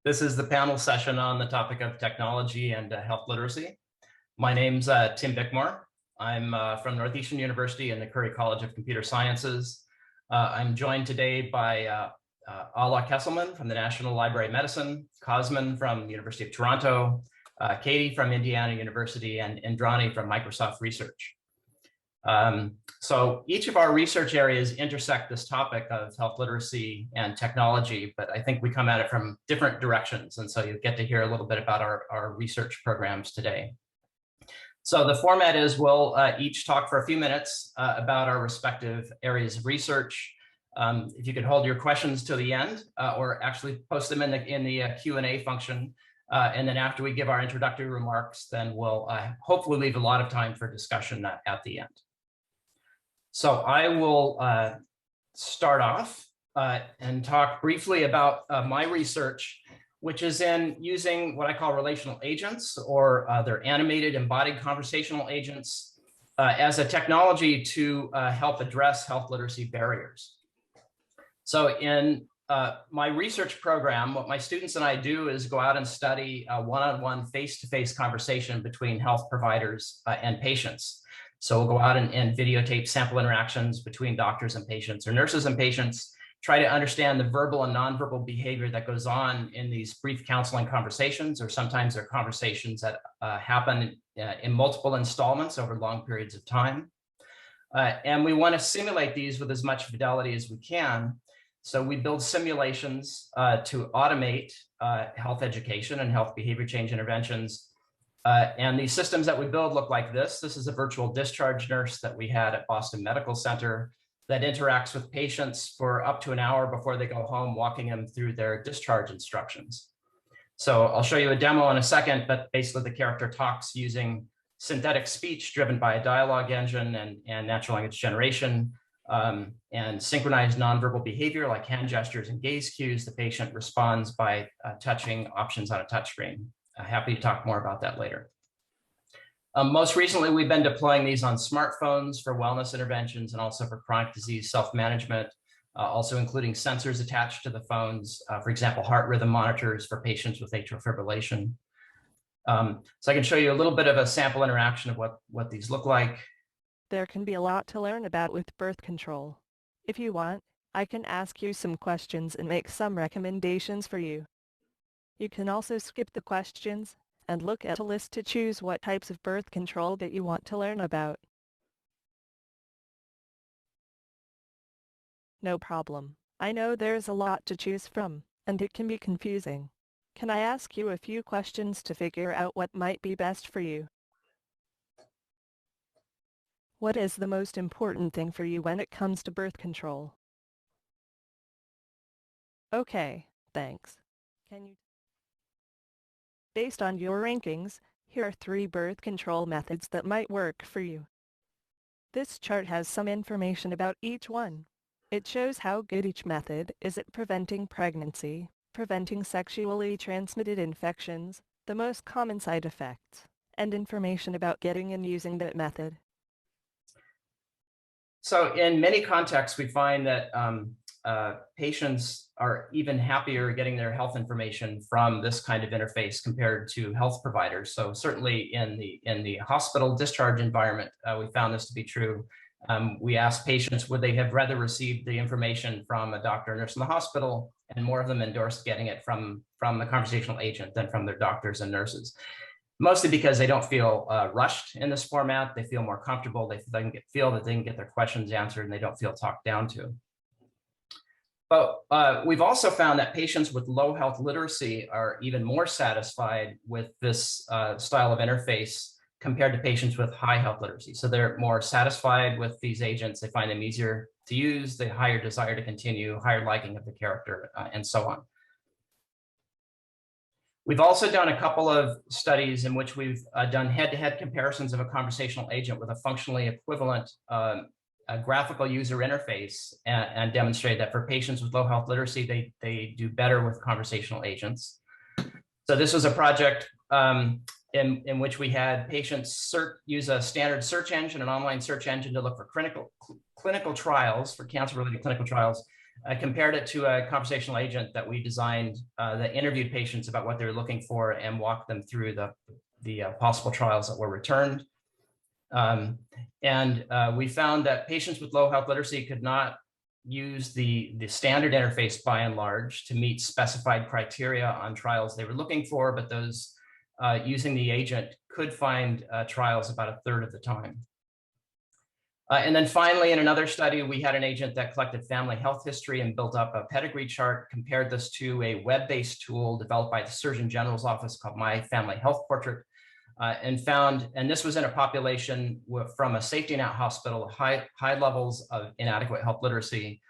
This is the panel session on the topic of technology and health literacy. My name's Tim Bickmore. I'm from Northeastern University and the Curry College of Computer Sciences. I'm joined today by Ala Kesselman from the National Library of Medicine, Cosman from the University of Toronto, Katie from Indiana University, and Indrani from Microsoft Research. So each of our research areas intersect this topic of health literacy and technology, but I think we come at it from different directions. And so you get to hear a little bit about our research programs today. So the format is we'll each talk for a few minutes about our respective areas of research. If you could hold your questions to the end or actually post them in the Q&A function. And then after we give our introductory remarks, then we'll hopefully leave a lot of time for discussion at the end. So I will start off and talk briefly about my research, which is in using what I call relational agents, or they're animated embodied conversational agents, as a technology to help address health literacy barriers. So in my research program, what my students and I do is go out and study a one-on-one face-to-face conversation between health providers and patients. So we'll go out and videotape sample interactions between doctors and patients, or nurses and patients, try to understand the verbal and nonverbal behavior that goes on in these brief counseling conversations, or sometimes they're conversations that happen in multiple installments over long periods of time. And we want to simulate these with as much fidelity as we can. So we build simulations to automate health education and health behavior change interventions. And these systems that we build look like this. This is a virtual discharge nurse that we had at Boston Medical Center that interacts with patients for up to an hour before they go home, walking them through their discharge instructions. So I'll show you a demo in a second, but basically the character talks using synthetic speech driven by a dialogue engine and natural language generation, and synchronized nonverbal behavior like hand gestures and gaze cues. The patient responds by touching options on a touchscreen. Happy to talk more about that later. Most recently, we've been deploying these on smartphones for wellness interventions and also for chronic disease self-management, also including sensors attached to the phones, for example, heart rhythm monitors for patients with atrial fibrillation. So I can show you a little bit of a sample interaction of what these look like. There can be a lot to learn about with birth control. If you want, I can ask you some questions and make some recommendations for you. You can also skip the questions and look at a list to choose what types of birth control that you want to learn about. No problem. I know there's a lot to choose from, and it can be confusing. Can I ask you a few questions to figure out what might be best for you? What is the most important thing for you when it comes to birth control? Okay, thanks. Based on your rankings, here are 3 birth control methods that might work for you. This chart has some information about each one. It shows how good each method is at preventing pregnancy, preventing sexually transmitted infections, the most common side effects, and information about getting and using that method. So in many contexts, we find that patients are even happier getting their health information from this kind of interface compared to health providers. So certainly in the hospital discharge environment, we found this to be true. We asked patients would they have rather received the information from a doctor or nurse in the hospital, and more of them endorsed getting it from the conversational agent than from their doctors and nurses. Mostly because they don't feel rushed in this format. They feel more comfortable. They feel that they can get their questions answered and they don't feel talked down to. But we've also found that patients with low health literacy are even more satisfied with this style of interface compared to patients with high health literacy. So they're more satisfied with these agents. They find them easier to use, the higher desire to continue, higher liking of the character, and so on. We've also done a couple of studies in which we've done head-to-head comparisons of a conversational agent with a functionally equivalent graphical user interface, and demonstrated that for patients with low health literacy, they do better with conversational agents. So this was a project in which we had patients use a standard search engine, an online search engine, to look for clinical trials, for cancer-related clinical trials, I compared it to a conversational agent that we designed that interviewed patients about what they're looking for and walked them through the possible trials that were returned. We found that patients with low health literacy could not use the standard interface by and large to meet specified criteria on trials they were looking for, but those using the agent could find trials about a third of the time. And then finally, in another study, we had an agent that collected family health history and built up a pedigree chart, compared this to a web-based tool developed by the Surgeon General's office called My Family Health Portrait, and found, and this was in a population from a safety net hospital, high levels of inadequate health literacy.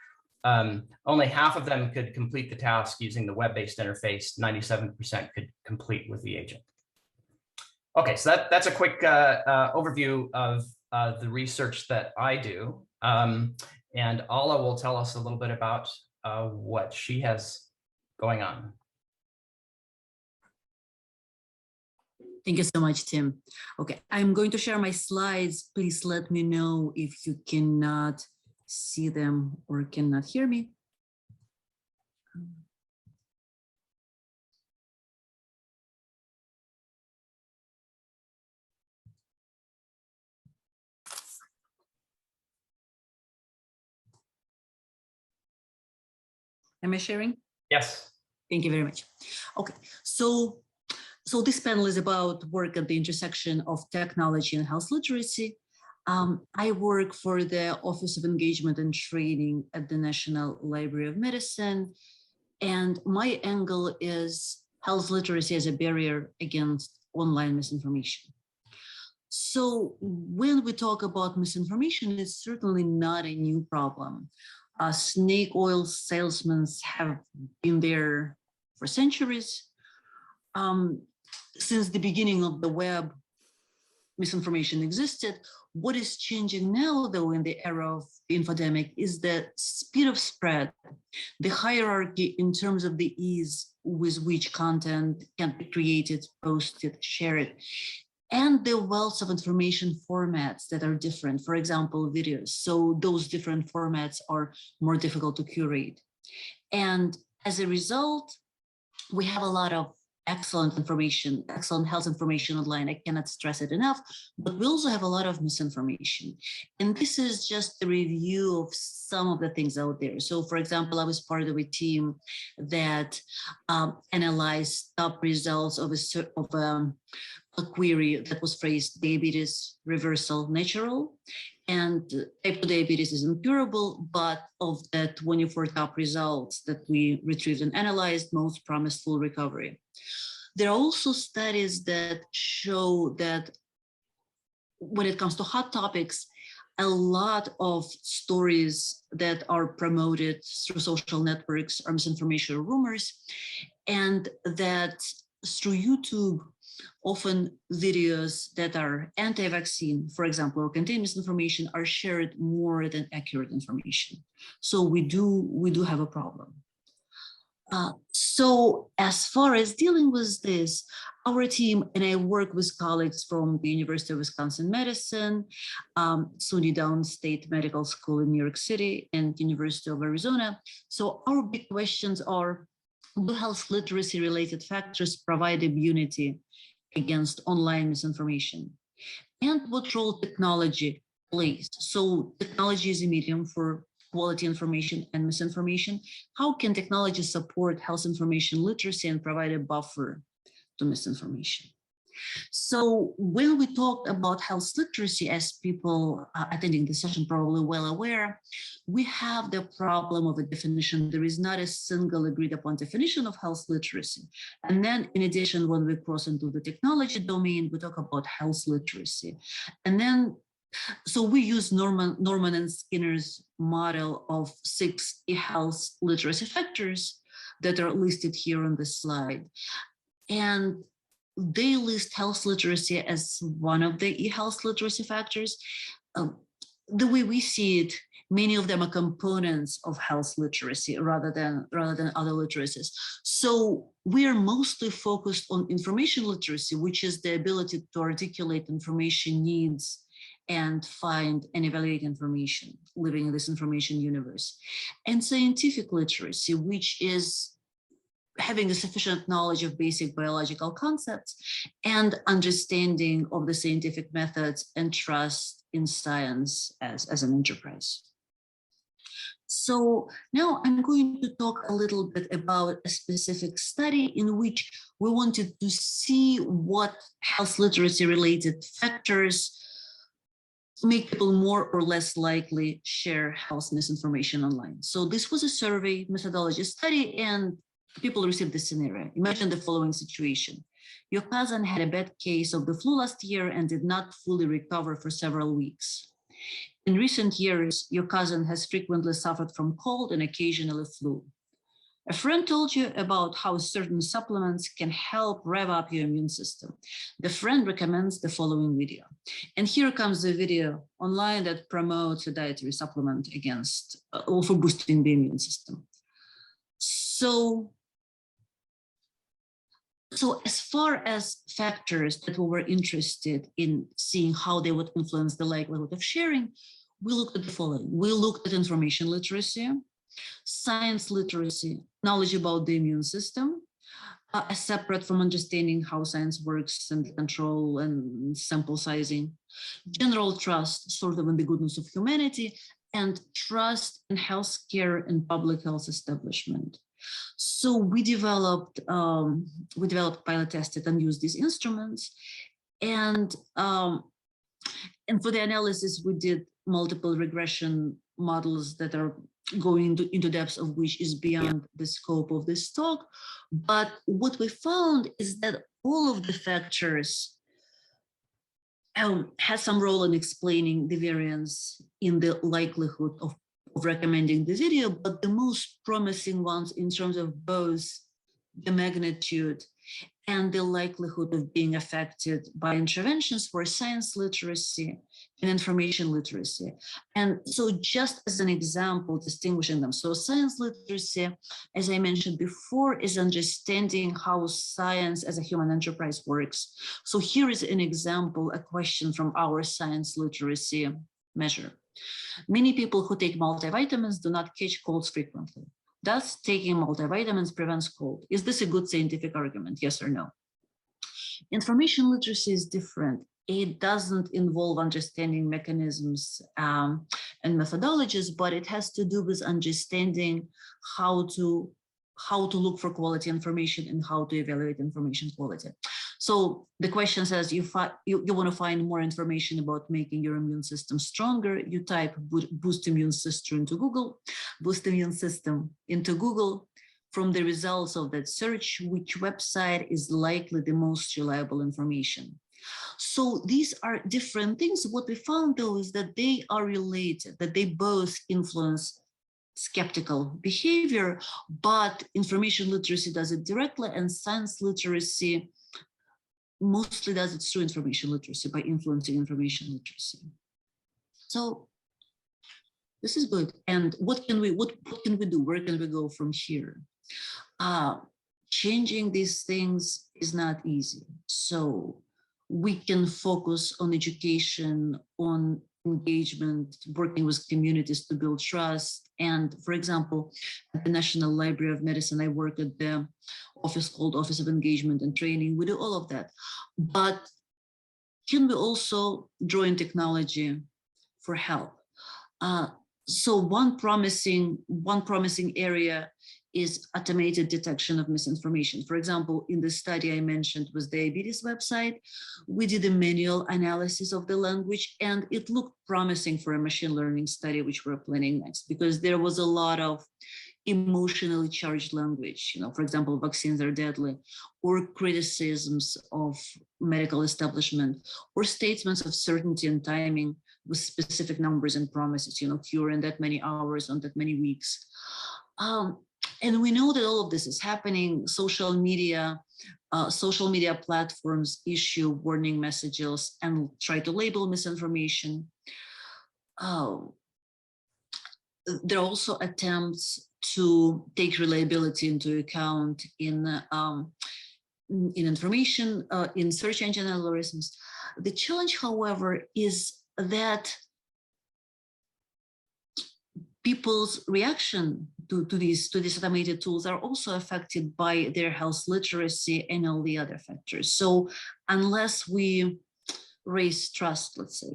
Only half of them could complete the task using the web-based interface. 97% could complete with the agent. Okay, so that's a quick overview of the research that I do. And Alla will tell us a little bit about what she has going on. Thank you so much, Tim. Okay, I'm going to share my slides. Please let me know if you cannot see them or cannot hear me. Am I sharing? Yes. Thank you very much. Okay, so this panel is about work at the intersection of technology and health literacy. I work for the Office of Engagement and Training at the National Library of Medicine, and my angle is health literacy as a barrier against online misinformation. So when we talk about misinformation, it's certainly not a new problem. Snake oil salesmen have been there for centuries. Since the beginning of the web, misinformation existed. What is changing now, though, in the era of the infodemic is the speed of spread, the hierarchy in terms of the ease with which content can be created, posted, shared, and the wealth of information formats that are different, for example, videos. So those different formats are more difficult to curate. And as a result, we have a lot of excellent information, excellent health information online. I cannot stress it enough, but we also have a lot of misinformation. And this is just a review of some of the things out there. So for example, I was part of a team that analyzed top results of a query that was phrased diabetes reversal natural, and type 2 diabetes is incurable, but of the 24 top results that we retrieved and analyzed, most promised full recovery. There are also studies that show that when it comes to hot topics, a lot of stories that are promoted through social networks are misinformation or rumors, and that through YouTube, often videos that are anti-vaccine, for example, or contain misinformation, are shared more than accurate information. So we do have a problem. So as far as dealing with this, our team, and I work with colleagues from the University of Wisconsin-Medicine, SUNY Downstate Medical School in New York City, and University of Arizona. So our big questions are, do health literacy related factors provide immunity against online misinformation? And what role technology plays? So technology is a medium for quality information and misinformation. How can technology support health information literacy and provide a buffer to misinformation? So when we talk about health literacy, as people attending the session probably well aware, we have the problem of a definition. There is not a single agreed upon definition of health literacy. And then in addition, when we cross into the technology domain, we talk about health literacy. And then, so we use Norman and Skinner's model of 6 e-health literacy factors that are listed here on the slide. And they list health literacy as one of the e-health literacy factors. The way we see it, many of them are components of health literacy rather than other literacies. So we are mostly focused on information literacy, which is the ability to articulate information needs and find and evaluate information, living in this information universe. And scientific literacy, which is having a sufficient knowledge of basic biological concepts and understanding of the scientific methods and trust in science as an enterprise. So now I'm going to talk a little bit about a specific study in which we wanted to see what health literacy related factors make people more or less likely share health misinformation online. So this was a survey methodology study, and people received this scenario. Imagine the following situation. Your cousin had a bad case of the flu last year and did not fully recover for several weeks. In recent years, your cousin has frequently suffered from cold and occasionally flu. A friend told you about how certain supplements can help rev up your immune system. The friend recommends the following video. And here comes the video online that promotes a dietary supplement against or for boosting the immune system. So as far as factors that we were interested in seeing how they would influence the likelihood of sharing, we looked at the following. We looked at information literacy, science literacy, knowledge about the immune system, as separate from understanding how science works and control and sample sizing, general trust, sort of in the goodness of humanity, and trust in healthcare and public health establishment. So we developed pilot tested and used these instruments, and for the analysis we did multiple regression models that are going into depths of which is beyond the scope of this talk. But what we found is that all of the factors has some role in explaining the variance in the likelihood of recommending the video, but the most promising ones in terms of both the magnitude and the likelihood of being affected by interventions were science literacy and information literacy. And so just as an example, distinguishing them. So science literacy, as I mentioned before, is understanding how science as a human enterprise works. So here is an example, a question from our science literacy measure. Many people who take multivitamins do not catch colds frequently. Thus, taking multivitamins prevents cold. Is this a good scientific argument? Yes or no? Information literacy is different. It doesn't involve understanding mechanisms and methodologies, but it has to do with understanding how to look for quality information and how to evaluate information quality. So the question says you want to find more information about making your immune system stronger. You type boost immune system into Google, boost immune system into Google. From the results of that search, which website is likely the most reliable information. So these are different things. What we found though is that they are related, that they both influence skeptical behavior, but information literacy does it directly and science literacy mostly does it through information literacy by influencing information literacy. So this is good. And what can we do? Where can we go from here? Changing these things is not easy. So we can focus on education, on engagement, working with communities to build trust. And for example, at the National Library of Medicine, I work at the office called Office of Engagement and Training. We do all of that. But can we also draw in technology for help? So one promising area is automated detection of misinformation. For example, in the study I mentioned with diabetes website, we did a manual analysis of the language and it looked promising for a machine learning study, which we're planning next, because there was a lot of emotionally charged language, for example, vaccines are deadly, or criticisms of medical establishment, or statements of certainty and timing with specific numbers and promises, cure in that many hours, on that many weeks. And we know that all of this is happening. Social media platforms issue warning messages and try to label misinformation. There are also attempts to take reliability into account in information, in search engine algorithms. The challenge, however, is that people's reaction to these automated tools are also affected by their health literacy and all the other factors. So unless we raise trust, let's say,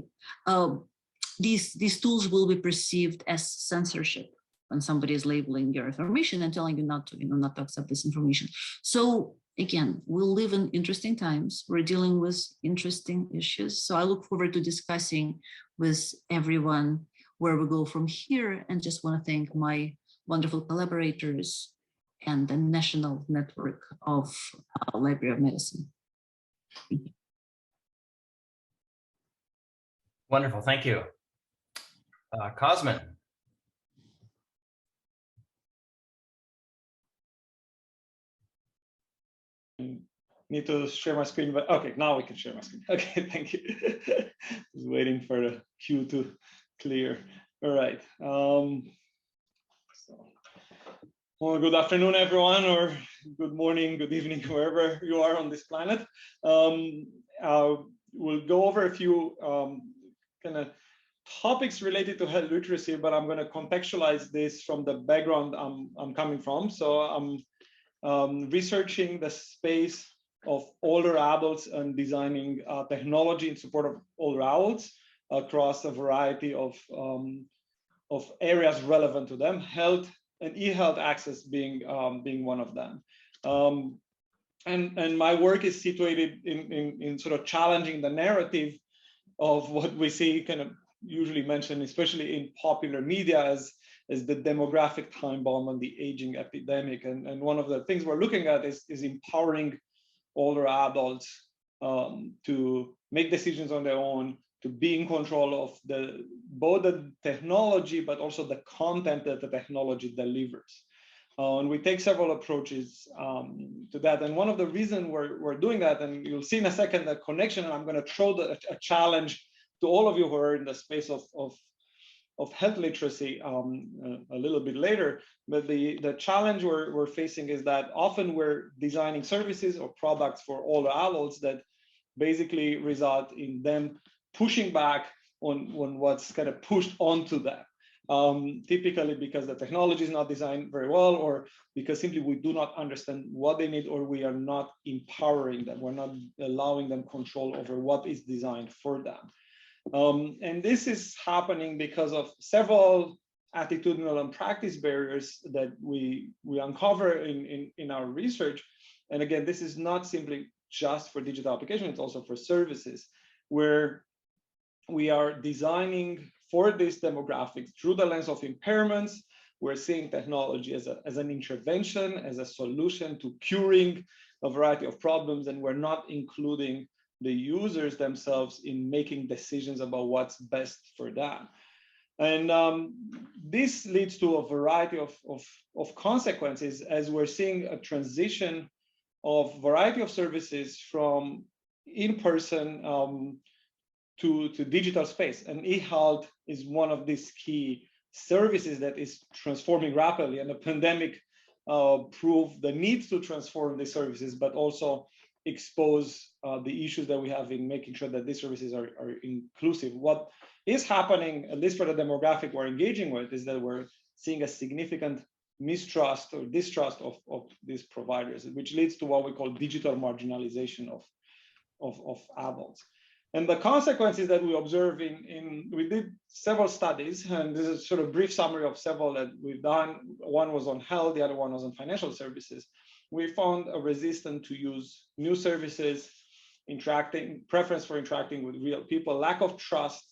these tools will be perceived as censorship when somebody is labeling your information and telling you not to accept this information. So again, we'll live in interesting times. We're dealing with interesting issues. So I look forward to discussing with everyone where we go from here, and just want to thank my wonderful collaborators and the national network of Library of Medicine. Thank you. Wonderful, thank you. Cosmin. Need to share my screen, but okay, now we can share my screen. Okay, thank you. Just waiting for the queue to clear. All right. Well, good afternoon, everyone, or good morning, good evening, wherever you are on this planet. We'll go over a few kind of topics related to health literacy, but I'm going to contextualize this from the background I'm coming from. So I'm researching the space of older adults and designing technology in support of older adults across a variety of areas relevant to them, health and e-health access being one of them. And my work is situated in sort of challenging the narrative of what we see kind of usually mentioned, especially in popular media, as the demographic time bomb and the aging epidemic. And one of the things we're looking at is empowering older adults to make decisions on their own, to be in control of both the technology, but also the content that the technology delivers. And we take several approaches to that. And one of the reasons we're doing that, and you'll see in a second the connection, and I'm going to throw a challenge to all of you who are in the space of health literacy a little bit later. But the challenge we're facing is that often we're designing services or products for older adults that basically result in them pushing back on what's kind of pushed onto them. Typically because the technology is not designed very well, or because simply we do not understand what they need, or we are not empowering them. We're not allowing them control over what is designed for them. And this is happening because of several attitudinal and practice barriers that we uncover in our research. And again, this is not simply just for digital application, it's also for services, where we are designing for these demographics through the lens of impairments. We're seeing technology as an intervention, as a solution to curing a variety of problems, and we're not including the users themselves in making decisions about what's best for them. And this leads to a variety of consequences, as we're seeing a transition of variety of services from in-person to digital space. And e-health is one of these key services that is transforming rapidly, and the pandemic proved the need to transform these services, but also expose the issues that we have in making sure that these services are inclusive. What is happening, at least for the demographic we're engaging with, is that we're seeing a significant mistrust or distrust of these providers, which leads to what we call digital marginalization of adults. And the consequences that we observe we did several studies, and this is sort of brief summary of several that we've done. One was on health, the other one was on financial services. We found a resistance to use new services, preference for interacting with real people, lack of trust,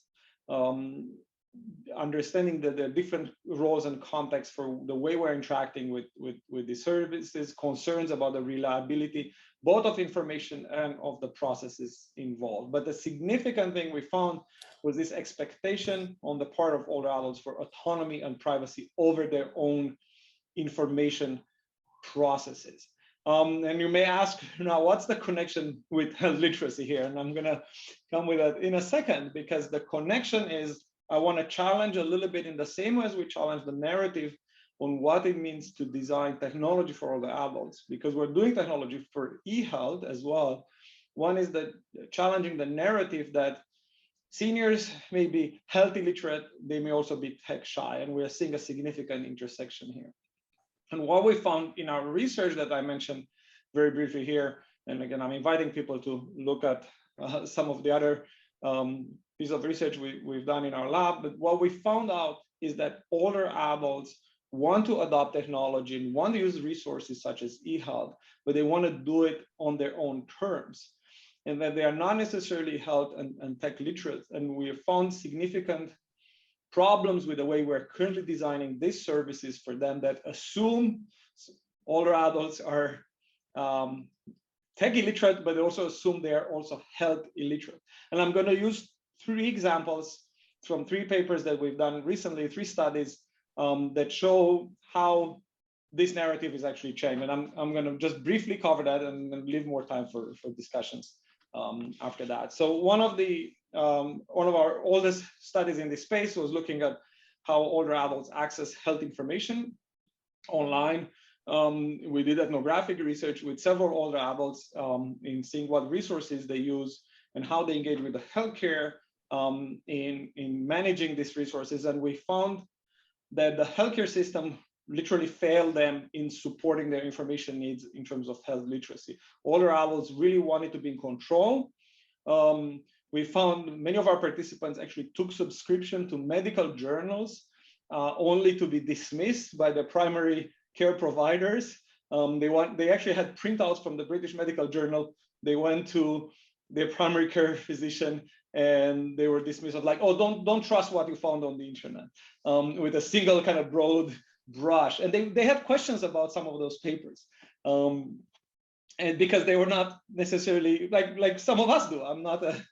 understanding that there are different roles and contexts for the way we're interacting with the services, concerns about the reliability, both of information and of the processes involved. But the significant thing we found was this expectation on the part of older adults for autonomy and privacy over their own information processes. And you may ask, now, what's the connection with health literacy here? And I'm going to come with that in a second, because the connection is, I want to challenge a little bit in the same way as we challenge the narrative on what it means to design technology for all the adults, because we're doing technology for e-health as well. One is that challenging the narrative that Seniors may be health illiterate, they may also be tech shy, and we are seeing a significant intersection here. And what we found in our research that I mentioned very briefly here, and again, I'm inviting people to look at some of the other pieces of research we've done in our lab, but what we found out is that older adults want to adopt technology and want to use resources such as eHealth, but they want to do it on their own terms, and that they are not necessarily health and tech literate. And we have found significant problems with the way we're currently designing these services for them that assume older adults are tech illiterate, but they also assume they are also health illiterate. And I'm going to use 3 examples from 3 papers that we've done recently, 3 studies that show how this narrative is actually changed. And I'm going to just briefly cover that and then leave more time for discussions after that. So one of our oldest studies in this space was looking at how older adults access health information online. We did ethnographic research with several older adults in seeing what resources they use and how they engage with the healthcare in managing these resources. And we found that the healthcare system literally failed them in supporting their information needs in terms of health literacy. Older adults really wanted to be in control. We found many of our participants actually took subscription to medical journals only to be dismissed by the primary care providers. They actually had printouts from the British Medical Journal. They went to their primary care physician and they were dismissed of like, oh, don't trust what you found on the internet, with a single kind of broad brush. And they had questions about some of those papers. And because they were not necessarily like some of us do. I'm not a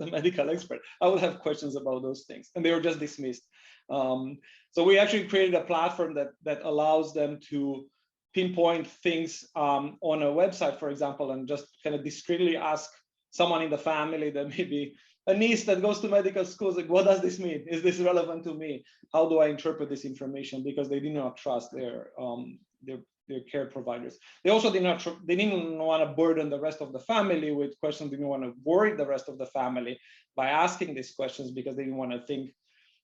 medical expert. I would have questions about those things, and they were just dismissed. So we actually created a platform that allows them to pinpoint things on a website, for example, and just kind of discreetly ask someone in the family that maybe a niece that goes to medical schools, like, what does this mean? Is this relevant to me? How do I interpret this information? Because they did not trust their care providers. They also didn't want to burden the rest of the family with questions. They didn't want to worry the rest of the family by asking these questions because they didn't want to think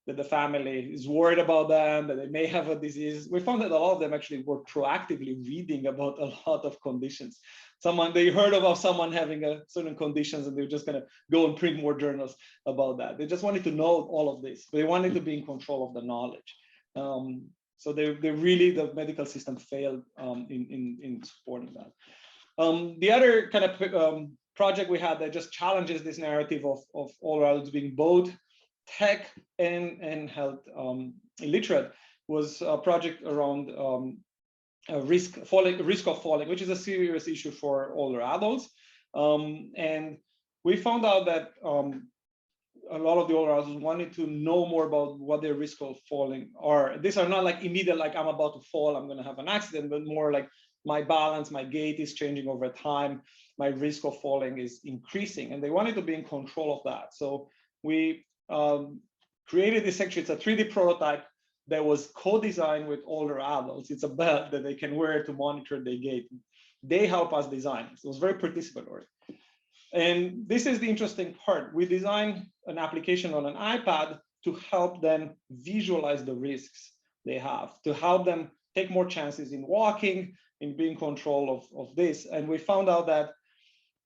that the family is worried about them, that they may have a disease. We found that a lot of them actually were proactively reading about a lot of conditions. They heard about someone having a certain conditions and they were just going to go and print more journals about that. They just wanted to know all of this, but they wanted to be in control of the knowledge. So the medical system failed in supporting that. The other kind of project we had that just challenges this narrative of older adults being both tech and health illiterate was a project around risk of falling, which is a serious issue for older adults. And we found out that a lot of the older adults wanted to know more about what their risk of falling are. These are not like immediate, like I'm about to fall, I'm going to have an accident, but more like my balance, my gait is changing over time, my risk of falling is increasing, and they wanted to be in control of that. So we created this. Actually, it's a 3D prototype that was co-designed with older adults. It's a belt that they can wear to monitor their gait. They help us design it. So it was very participatory. And this is the interesting part. We designed an application on an iPad to help them visualize the risks they have, to help them take more chances in walking, in being in control of this. And we found out that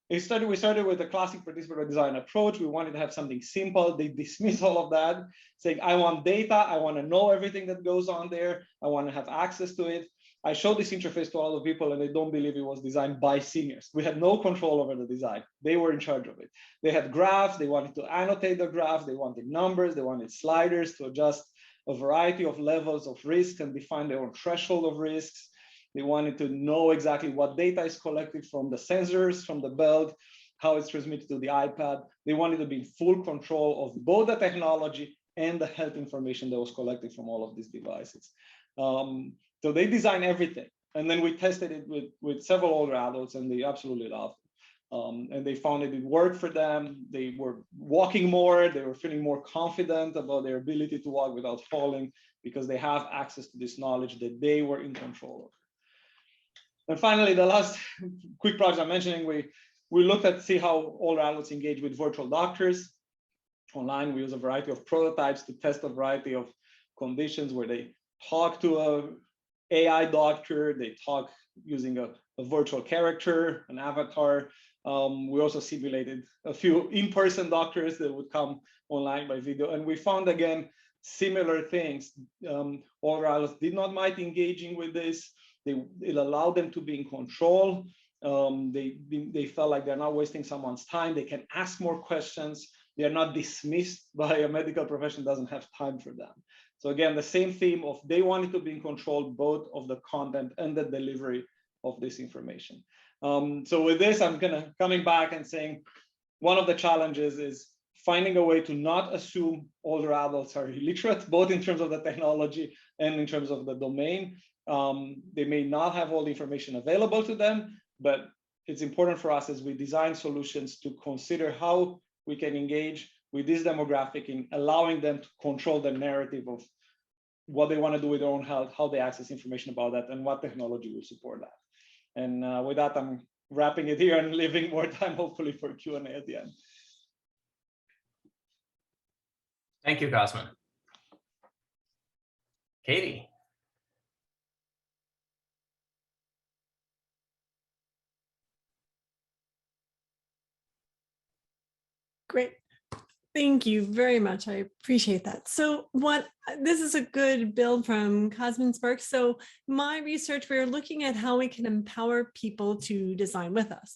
we started with a classic participatory design approach. We wanted to have something simple. They dismiss all of that, saying, I want data. I want to know everything that goes on there. I want to have access to it. I showed this interface to all the people and they don't believe it was designed by seniors. We had no control over the design. They were in charge of it. They had graphs. They wanted to annotate the graphs. They wanted numbers. They wanted sliders to adjust a variety of levels of risk and define their own threshold of risks. They wanted to know exactly what data is collected from the sensors, from the belt, how it's transmitted to the iPad. They wanted to be in full control of both the technology and the health information that was collected from all of these devices. So they designed everything. And then we tested it with several older adults and they absolutely loved it. And they found it worked for them. They were walking more. They were feeling more confident about their ability to walk without falling because they have access to this knowledge that they were in control of. And finally, the last quick project I'm mentioning, we looked at see how older adults engage with virtual doctors. online. We use a variety of prototypes to test a variety of conditions where they talk to a AI doctor, they talk using a virtual character, an avatar. We also simulated a few in-person doctors that would come online by video. And we found, again, similar things. Older adults did not mind engaging with this. It allowed them to be in control. They felt like they're not wasting someone's time. They can ask more questions. They are not dismissed by a medical profession that doesn't have time for them. So again, the same theme of they wanted to be in control both of the content and the delivery of this information. So with this, I'm coming back and saying one of the challenges is finding a way to not assume older adults are illiterate, both in terms of the technology and in terms of the domain. They may not have all the information available to them, but it's important for us as we design solutions to consider how we can engage with this demographic in allowing them to control the narrative of what they want to do with their own health, how they access information about that, and what technology will support that. And with that, I'm wrapping it here and leaving more time, hopefully, for Q&A at the end. Thank you, Cosmin. Katie. Great. Thank you very much. I appreciate that. So this is a good build from Cosmin's work. So my research, we're looking at how we can empower people to design with us.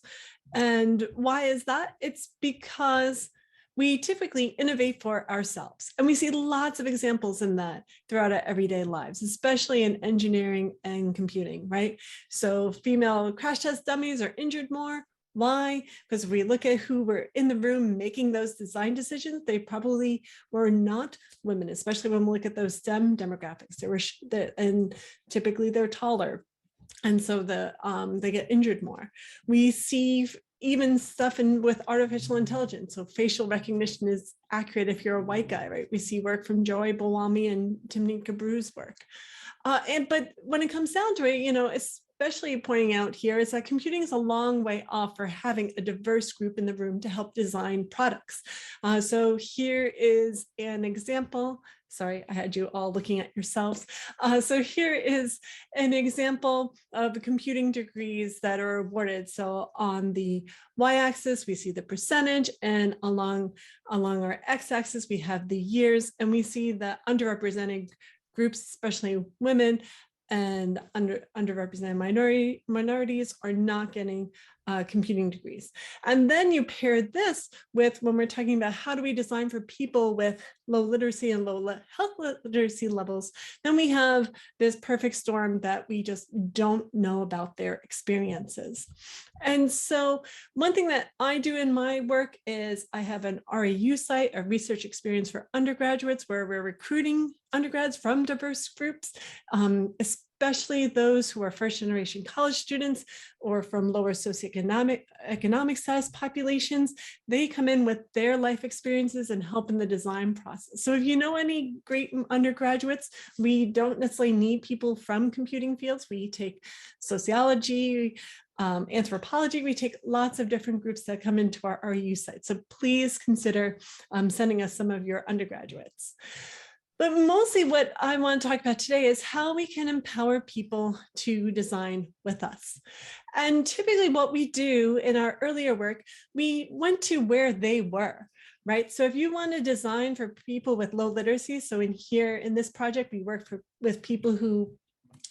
And why is that? It's because we typically innovate for ourselves. And we see lots of examples in that throughout our everyday lives, especially in engineering and computing, right? So female crash test dummies are injured more. Why? Because if we look at who were in the room making those design decisions, they probably were not women, especially when we look at those STEM demographics. And typically they're taller. And so they get injured more. We see even stuff with artificial intelligence. So facial recognition is accurate if you're a white guy, right? We see work from Joy Bowami and Timnit Gebru's work. But when it comes down to it, especially pointing out here is that computing is a long way off for having a diverse group in the room to help design products. So here is an example. Sorry, I had you all looking at yourselves. So here is an example of the computing degrees that are awarded. So on the y-axis, we see the percentage, and along our x-axis, we have the years, and we see the underrepresented groups, especially women, and underrepresented minorities are not getting computing degrees. And then you pair this with when we're talking about how do we design for people with low literacy and low health literacy levels, then we have this perfect storm that we just don't know about their experiences. And so one thing that I do in my work is I have an REU site, a research experience for undergraduates, where we're recruiting undergrads from diverse groups, especially those who are first generation college students or from lower socioeconomic status populations. They come in with their life experiences and help in the design process. So if you know any great undergraduates, we don't necessarily need people from computing fields. We take sociology, anthropology, we take lots of different groups that come into our REU site. So please consider sending us some of your undergraduates. But mostly what I want to talk about today is how we can empower people to design with us. And typically what we do in our earlier work, we went to where they were, right? So if you want to design for people with low literacy, so in this project, we work with people who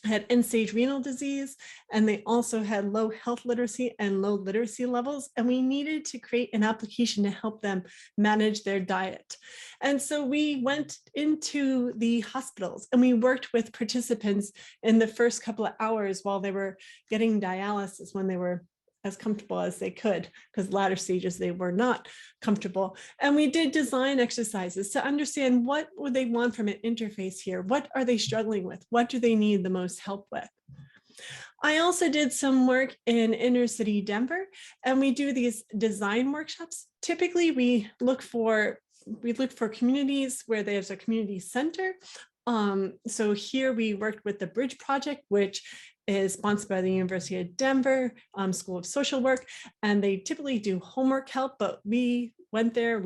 had end-stage renal disease, and they also had low health literacy and low literacy levels, and we needed to create an application to help them manage their diet. And so we went into the hospitals and we worked with participants in the first couple of hours while they were getting dialysis, when they were as comfortable as they could, because latter stages they were not comfortable. And we did design exercises to understand what would they want from an interface here. What are they struggling with? What do they need the most help with? I also did some work in inner city Denver, and we do these design workshops. Typically we look for communities where there's a community center. So here we worked with the Bridge Project, which is sponsored by the University of Denver School of Social Work, and they typically do homework help, but we went there,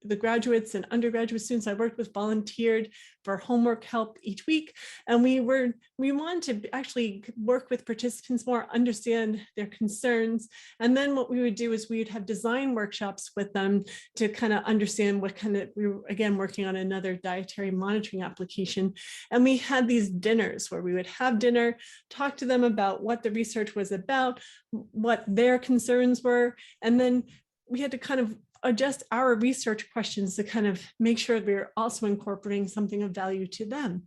the graduates and undergraduate students I worked with volunteered for homework help each week. And we wanted to actually work with participants more, understand their concerns. And then what we would do is we would have design workshops with them to kind of understand what kind of, we were again working on another dietary monitoring application. And we had these dinners where we would have dinner, talk to them about what the research was about, what their concerns were, and then we had to kind of adjust our research questions to kind of make sure we were also incorporating something of value to them.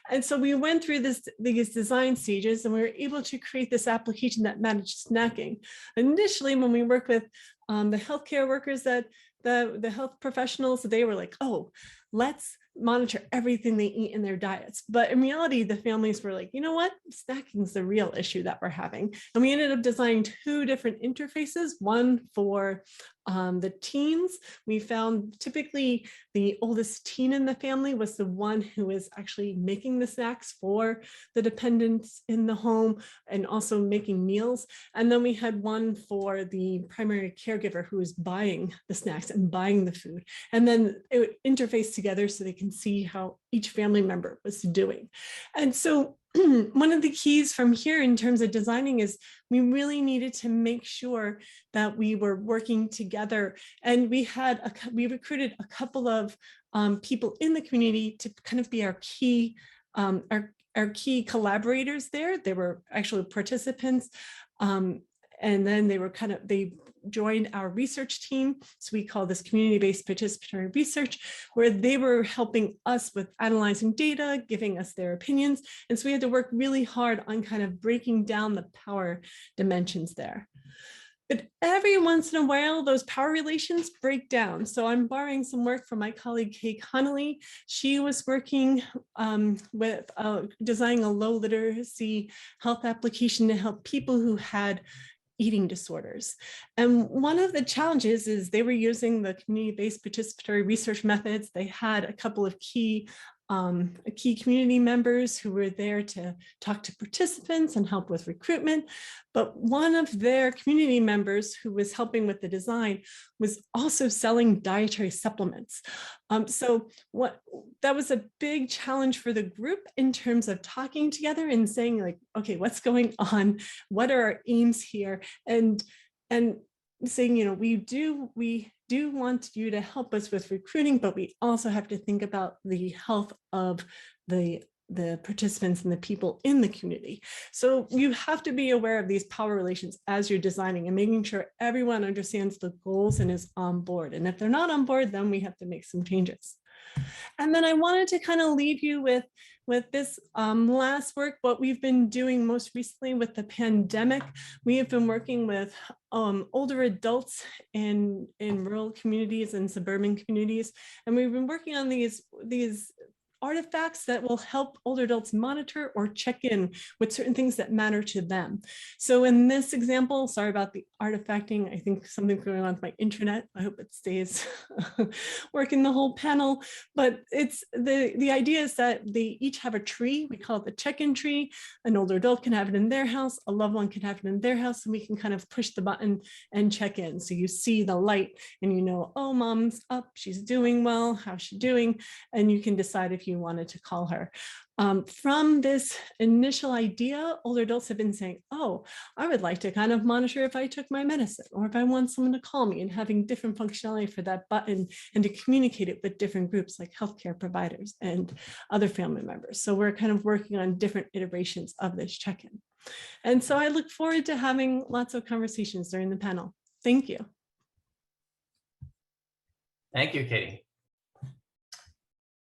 And so we went through these design stages, and we were able to create this application that managed snacking. Initially, when we worked with the healthcare workers, that the health professionals, they were like, oh, let's monitor everything they eat in their diets. But in reality, the families were like, you know what, snacking is the real issue that we're having. And we ended up designing 2 different interfaces, one for the teens. We found typically the oldest teen in the family was the one who was actually making the snacks for the dependents in the home and also making meals. And then we had one for the primary caregiver who was buying the snacks and buying the food. And then it would interface together so they can see how each family member was doing. And so one of the keys from here in terms of designing is we really needed to make sure that we were working together. And we recruited a couple of people in the community to kind of be our key collaborators there. They were actually participants. And then they joined our research team. So we call this community-based participatory research, where they were helping us with analyzing data, giving us their opinions. And so we had to work really hard on kind of breaking down the power dimensions there. But every once in a while, those power relations break down. So I'm borrowing some work from my colleague, Kay Connolly. She was working with designing a low literacy health application to help people who had eating disorders. And one of the challenges is they were using the community-based participatory research methods. They had a couple of key community members who were there to talk to participants and help with recruitment. But one of their community members who was helping with the design was also selling dietary supplements. So that was a big challenge for the group in terms of talking together and saying like, okay, what's going on? What are our aims here? And saying, you know, we do want you to help us with recruiting, but we also have to think about the health of the participants and the people in the community. So you have to be aware of these power relations as you're designing and making sure everyone understands the goals and is on board. And if they're not on board, then we have to make some changes. And then I wanted to kind of leave you with this last work, what we've been doing most recently with the pandemic. We have been working with older adults in rural communities and suburban communities. And we've been working on these artifacts that will help older adults monitor or check in with certain things that matter to them. So in this example, sorry about the artifacting, I think something's going on with my internet. I hope it stays working the whole panel, but it's the idea is that they each have a tree. We call it the check-in tree. An older adult can have it in their house, a loved one can have it in their house, and we can kind of push the button and check in. So you see the light and you know, oh, mom's up, she's doing well, how's she doing? And you can decide if you wanted to call her. From this initial idea, older adults have been saying, oh, I would like to kind of monitor if I took my medicine or if I want someone to call me, and having different functionality for that button and to communicate it with different groups like healthcare providers and other family members. So we're kind of working on different iterations of this check-in. And so I look forward to having lots of conversations during the panel. Thank you. Thank you, Katie.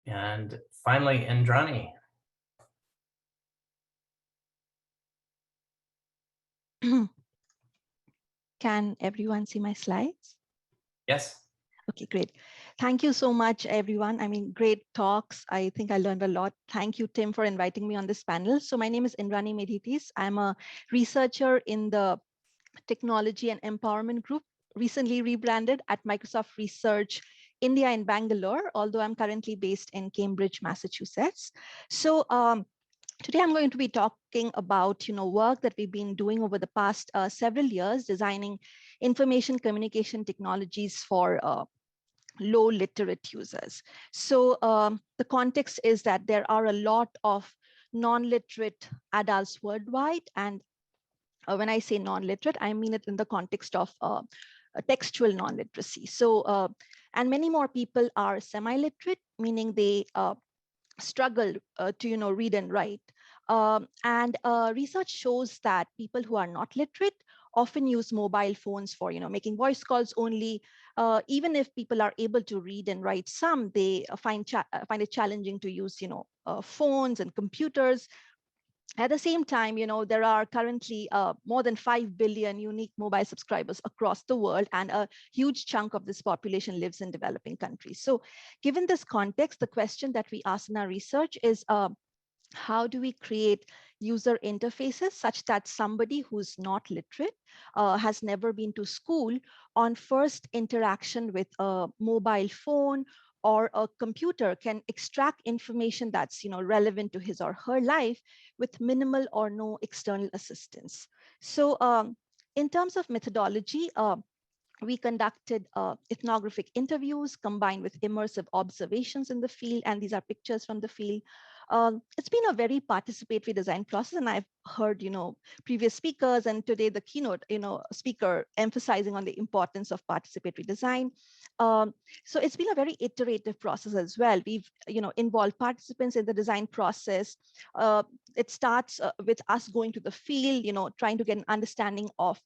And finally, Indrani. Can everyone see my slides? Yes. Okay, great. Thank you so much, everyone. I mean, great talks. I think I learned a lot. Thank you, Tim, for inviting me on this panel. So my name is Indrani Medhitis. I'm a researcher in the Technology and Empowerment Group, recently rebranded at Microsoft Research India in Bangalore, although I'm currently based in Cambridge, Massachusetts. So today I'm going to be talking about work that we've been doing over the past several years, designing information communication technologies for low literate users. So the context is that there are a lot of non-literate adults worldwide. And when I say non-literate, I mean it in the context of textual non-literacy. So, and many more people are semi-literate, meaning they struggle to read and write. And research shows that people who are not literate often use mobile phones for making voice calls only. Even if people are able to read and write some, they find it challenging to use phones and computers. At the same time, there are currently more than 5 billion unique mobile subscribers across the world, and a huge chunk of this population lives in developing countries. So given this context, the question that we ask in our research is, how do we create user interfaces such that somebody who's not literate, has never been to school, on first interaction with a mobile phone or a computer can extract information that's relevant to his or her life with minimal or no external assistance. So in terms of methodology, we conducted ethnographic interviews combined with immersive observations in the field, and these are pictures from the field. It's been a very participatory design process, and I've heard previous speakers and today the keynote speaker emphasizing on the importance of participatory design. So it's been a very iterative process as well. We've involved participants in the design process. It starts with us going to the field, trying to get an understanding of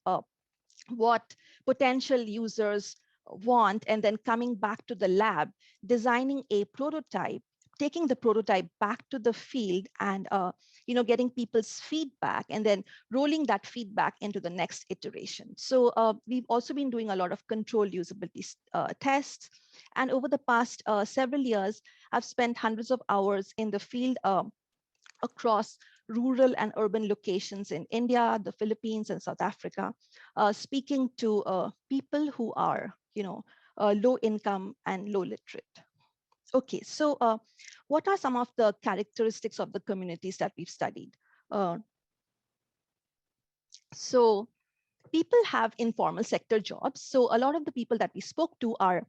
what potential users want, and then coming back to the lab, designing a prototype, taking the prototype back to the field, and getting people's feedback, and then rolling that feedback into the next iteration. So we've also been doing a lot of controlled usability tests, and over the past several years, I've spent hundreds of hours in the field across rural and urban locations in India, the Philippines, and South Africa, speaking to people who are, low income and low literate. Okay, so what are some of the characteristics of the communities that we've studied? So people have informal sector jobs. So a lot of the people that we spoke to are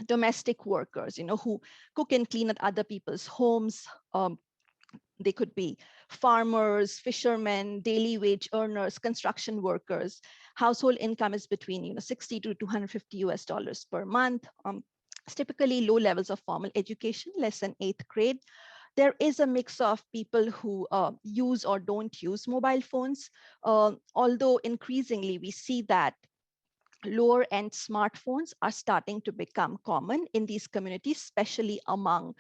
domestic workers, who cook and clean at other people's homes. They could be farmers, fishermen, daily wage earners, construction workers. Household income is between 60 to 250 US dollars per month. It's typically low levels of formal education, less than 8th grade. There is a mix of people who use or don't use mobile phones, although increasingly we see that lower end smartphones are starting to become common in these communities, especially among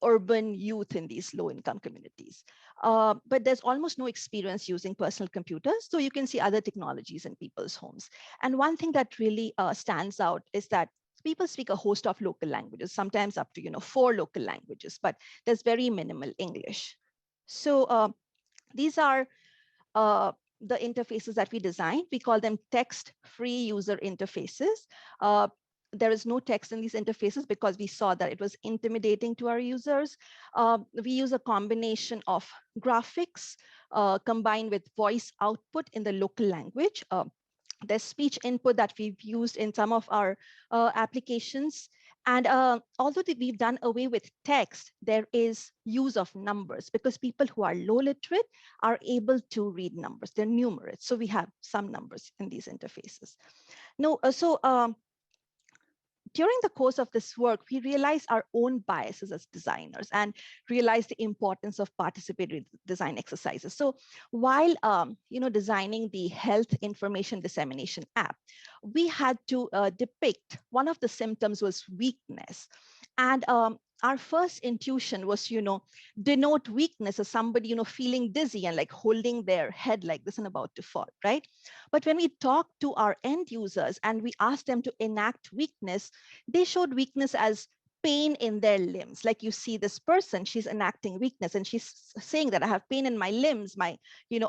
urban youth in these low income communities. But there's almost no experience using personal computers, so you can see other technologies in people's homes. And one thing that really stands out is that people speak a host of local languages, sometimes up to 4 local languages, but there's very minimal English. So these are the interfaces that we designed. We call them text-free user interfaces. There is no text in these interfaces because we saw that it was intimidating to our users. We use a combination of graphics combined with voice output in the local language. There's speech input that we've used in some of our applications. And although we've done away with text, there is use of numbers because people who are low literate are able to read numbers. They're numerate. So we have some numbers in these interfaces. During the course of this work, we realized our own biases as designers and realized the importance of participatory design exercises. So while designing the health information dissemination app, we had to depict one of the symptoms was weakness. And our first intuition was, denote weakness as somebody, feeling dizzy and like holding their head like this and about to fall, right? But when we talked to our end users and we asked them to enact weakness, they showed weakness as pain in their limbs. Like you see this person, she's enacting weakness and she's saying that I have pain in my limbs, my,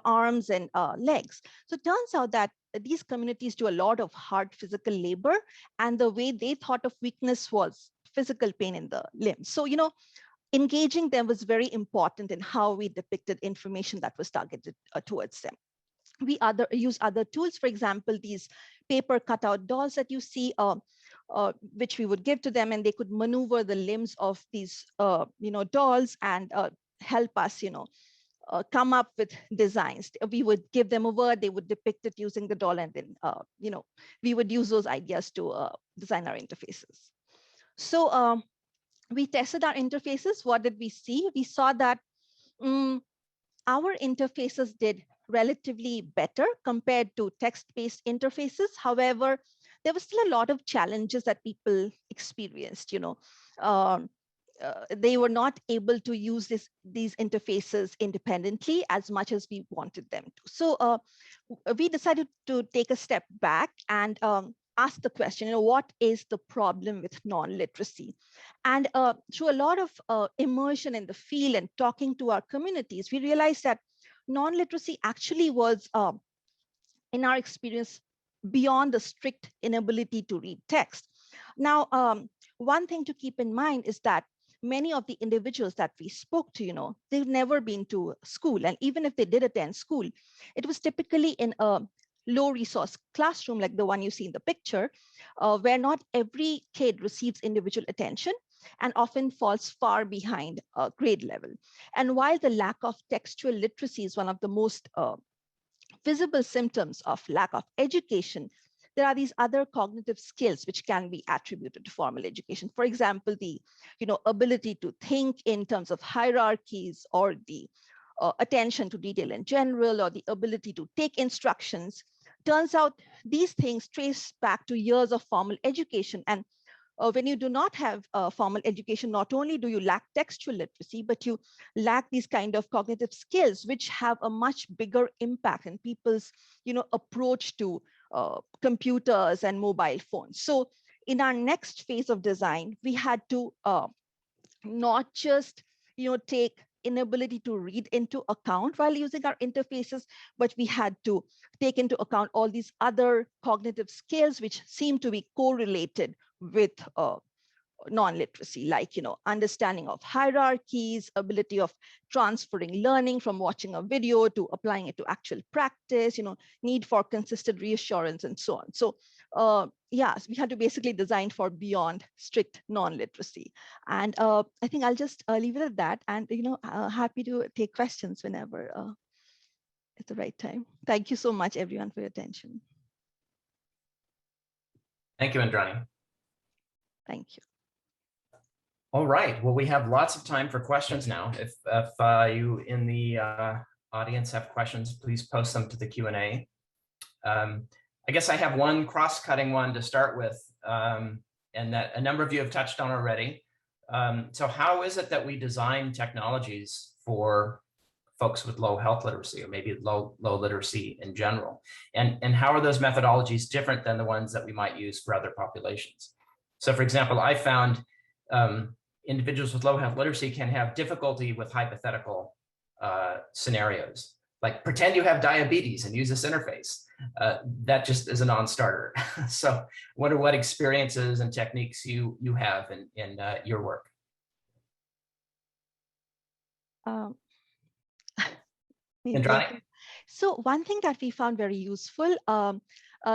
arms and legs. So it turns out that these communities do a lot of hard physical labor, and the way they thought of weakness was physical pain in the limbs. So, engaging them was very important in how we depicted information that was targeted towards them. We use other tools, for example, these paper cutout dolls that you see. which we would give to them, and they could maneuver the limbs of these, dolls and help us, come up with designs. We would give them a word, they would depict it using the doll, and then, we would use those ideas to design our interfaces. So we tested our interfaces. What did we see? We saw that our interfaces did relatively better compared to text-based interfaces. However, there was still a lot of challenges that people experienced. They were not able to use these interfaces independently as much as we wanted them to. So we decided to take a step back and ask the question, what is the problem with non-literacy? And through a lot of immersion in the field and talking to our communities, we realized that non-literacy actually was, in our experience, beyond the strict inability to read text. Now, one thing to keep in mind is that many of the individuals that we spoke to, they've never been to school. And even if they did attend school, it was typically in a low resource classroom like the one you see in the picture, where not every kid receives individual attention and often falls far behind grade level. And while the lack of textual literacy is one of the most visible symptoms of lack of education, there are these other cognitive skills which can be attributed to formal education. For example, the ability to think in terms of hierarchies, or the attention to detail in general, or the ability to take instructions. Turns out these things trace back to years of formal education. And when you do not have formal education, not only do you lack textual literacy, but you lack these kind of cognitive skills, which have a much bigger impact in people's approach to computers and mobile phones. So in our next phase of design, we had to not just take inability to read into account while using our interfaces, but we had to take into account all these other cognitive skills which seem to be correlated with non-literacy, like understanding of hierarchies, ability of transferring learning from watching a video to applying it to actual practice, need for consistent reassurance, and so on. So yes, we had to basically design for beyond strict non-literacy. And I think I'll just leave it at that, and happy to take questions whenever it's the right time. Thank you so much, everyone, for your attention. Thank you, Indrani. Thank you. All right. Well, we have lots of time for questions now. If you in the audience have questions, please post them to the Q&A. I guess I have one cross-cutting one to start with, and that a number of you have touched on already. So how is it that we design technologies for folks with low health literacy, or maybe low literacy in general? And how are those methodologies different than the ones that we might use for other populations? So for example, I found individuals with low health literacy can have difficulty with hypothetical scenarios, like pretend you have diabetes and use this interface. That just is a non-starter. So what experiences and techniques you have in your work? Indrani? So one thing that we found very useful,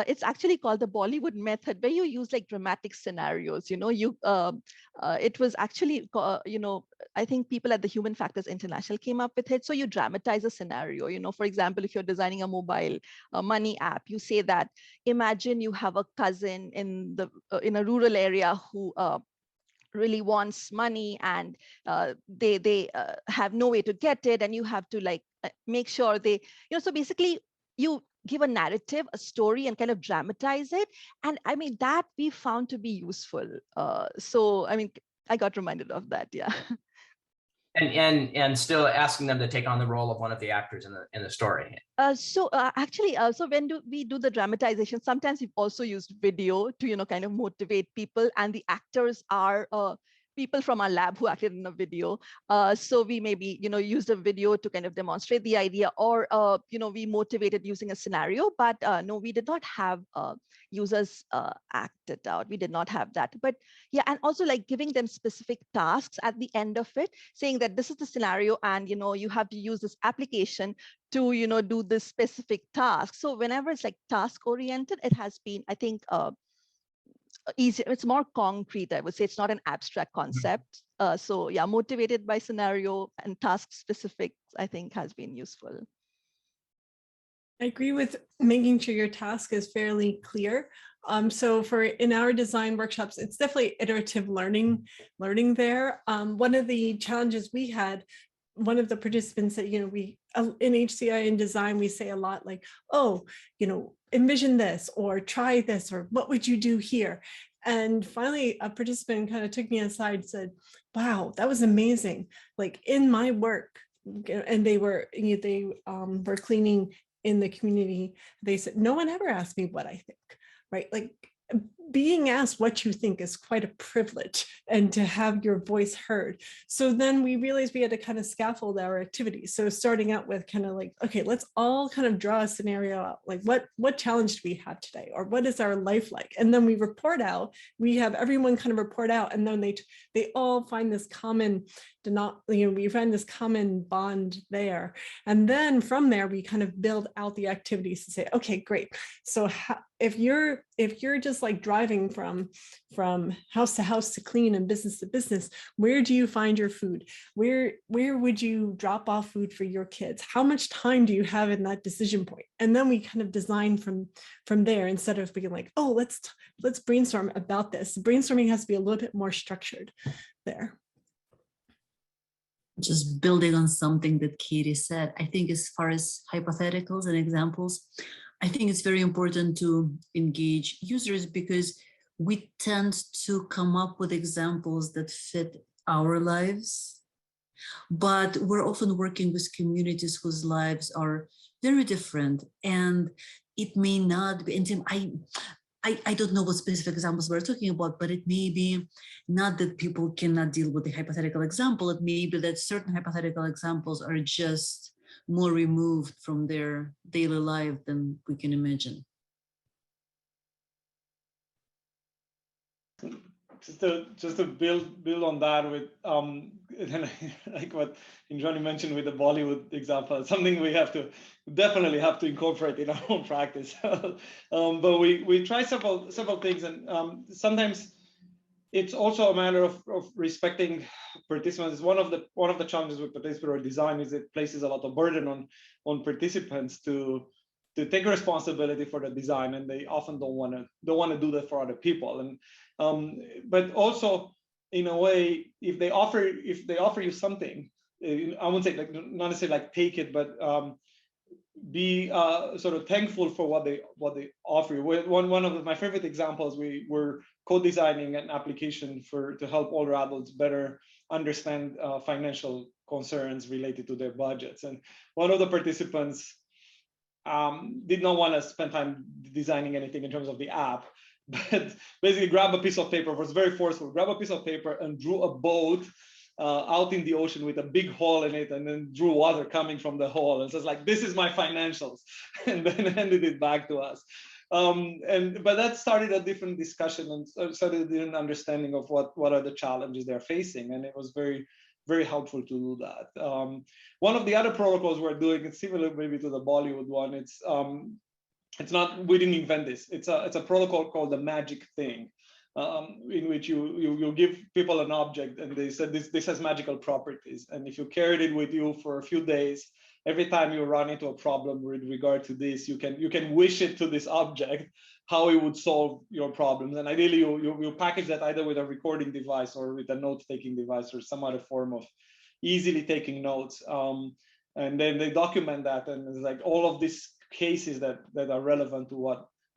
it's actually called the Bollywood method, where you use like dramatic scenarios. It was actually, I think people at the Human Factors International came up with it. So you dramatize a scenario. For example, if you're designing a mobile money app, you say that imagine you have a cousin in a rural area who really wants money, and they have no way to get it, and you have to make sure they, so basically you give a narrative, a story, and kind of dramatize it. And I mean, that we found to be useful. So, I mean, I got reminded of that, yeah. And still asking them to take on the role of one of the actors in the story. So when we do the dramatization, sometimes we've also used video to kind of motivate people, and the actors are people from our lab who acted in a video. So we maybe used a video to kind of demonstrate the idea, or we motivated using a scenario. But no, we did not have users act it out. We did not have that. But yeah, and also like giving them specific tasks at the end of it, saying that this is the scenario, and you have to use this application to do this specific task. So whenever it's like task oriented, it has been, I think, easier, it's more concrete, I would say. It's not an abstract concept. So yeah, motivated by scenario and task specific, I think has been useful. I agree with making sure your task is fairly clear. So in our design workshops, it's definitely iterative learning there. One of the challenges we had, one of the participants said, we in HCI and design, we say a lot like, oh, envision this or try this, or what would you do here? And finally, a participant kind of took me aside and said, wow, that was amazing. Like in my work, and they were cleaning in the community, they said, no one ever asked me what I think, right? Like being asked what you think is quite a privilege, and to have your voice heard. So then we realized we had to kind of scaffold our activities. So starting out with kind of like, okay, let's all kind of draw a scenario out, like what challenge do we have today, or what is our life like? And then we report out, we have everyone kind of report out, and then they all find this common, we find this common bond there. And then from there, we kind of build out the activities to say, okay, great. So if you're just like driving from house to house to clean and business to business, where do you find your food? Where would you drop off food for your kids? How much time do you have in that decision point? And then we kind of design from there, instead of being like, oh, let's brainstorm about this. Brainstorming has to be a little bit more structured there. Just building on something that Katie said, I think as far as hypotheticals and examples, I think it's very important to engage users, because we tend to come up with examples that fit our lives, but we're often working with communities whose lives are very different, and it may not be, and Tim, I don't know what specific examples we're talking about, but it may be not that people cannot deal with the hypothetical example. It may be that certain hypothetical examples are just more removed from their daily life than we can imagine. Just to build on that with like what Indrani mentioned with the Bollywood example, it's something we definitely have to incorporate in our own practice. But we try several things, and sometimes it's also a matter of respecting participants. One of the challenges with participatory design is it places a lot of burden on participants to take responsibility for the design, and they often don't want to do that for other people. And but also, in a way, if they offer you something, I wouldn't say like not necessarily like take it, but be sort of thankful for what they offer you. One of my favorite examples, we were co-designing an application to help older adults better understand financial concerns related to their budgets. And one of the participants did not want to spend time designing anything in terms of the app, but basically grab a piece of paper, was very forceful, grab a piece of paper and drew a boat out in the ocean with a big hole in it, and then drew water coming from the hole, and says like, this is my financials, and then handed it back to us. But that started a different discussion and started a different understanding of what are the challenges they're facing, and it was very, very helpful to do that. One of the other protocols we're doing, it's similar maybe to the Bollywood one. It's not, we didn't invent this. It's a protocol called the magic thing, in which you give people an object, and they said this has magical properties, and if you carried it with you for a few days, every time you run into a problem with regard to this, you can wish it to this object how it would solve your problems. And ideally, you package that either with a recording device or with a note-taking device or some other form of easily taking notes. And then they document that, and it's like all of these cases that are relevant to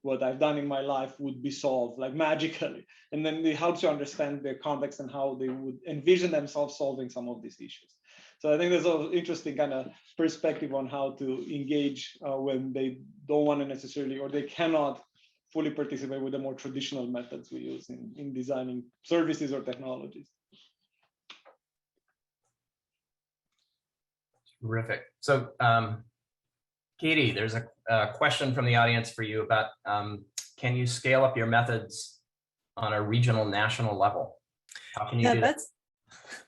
what I've done in my life would be solved like magically. And then it helps you understand their context and how they would envision themselves solving some of these issues. So I think there's an interesting kind of perspective on how to engage when they don't want to necessarily, or they cannot fully participate with the more traditional methods we use in designing services or technologies. Terrific. So Katie, there's a question from the audience for you about, can you scale up your methods on a regional, national level? How can you do that?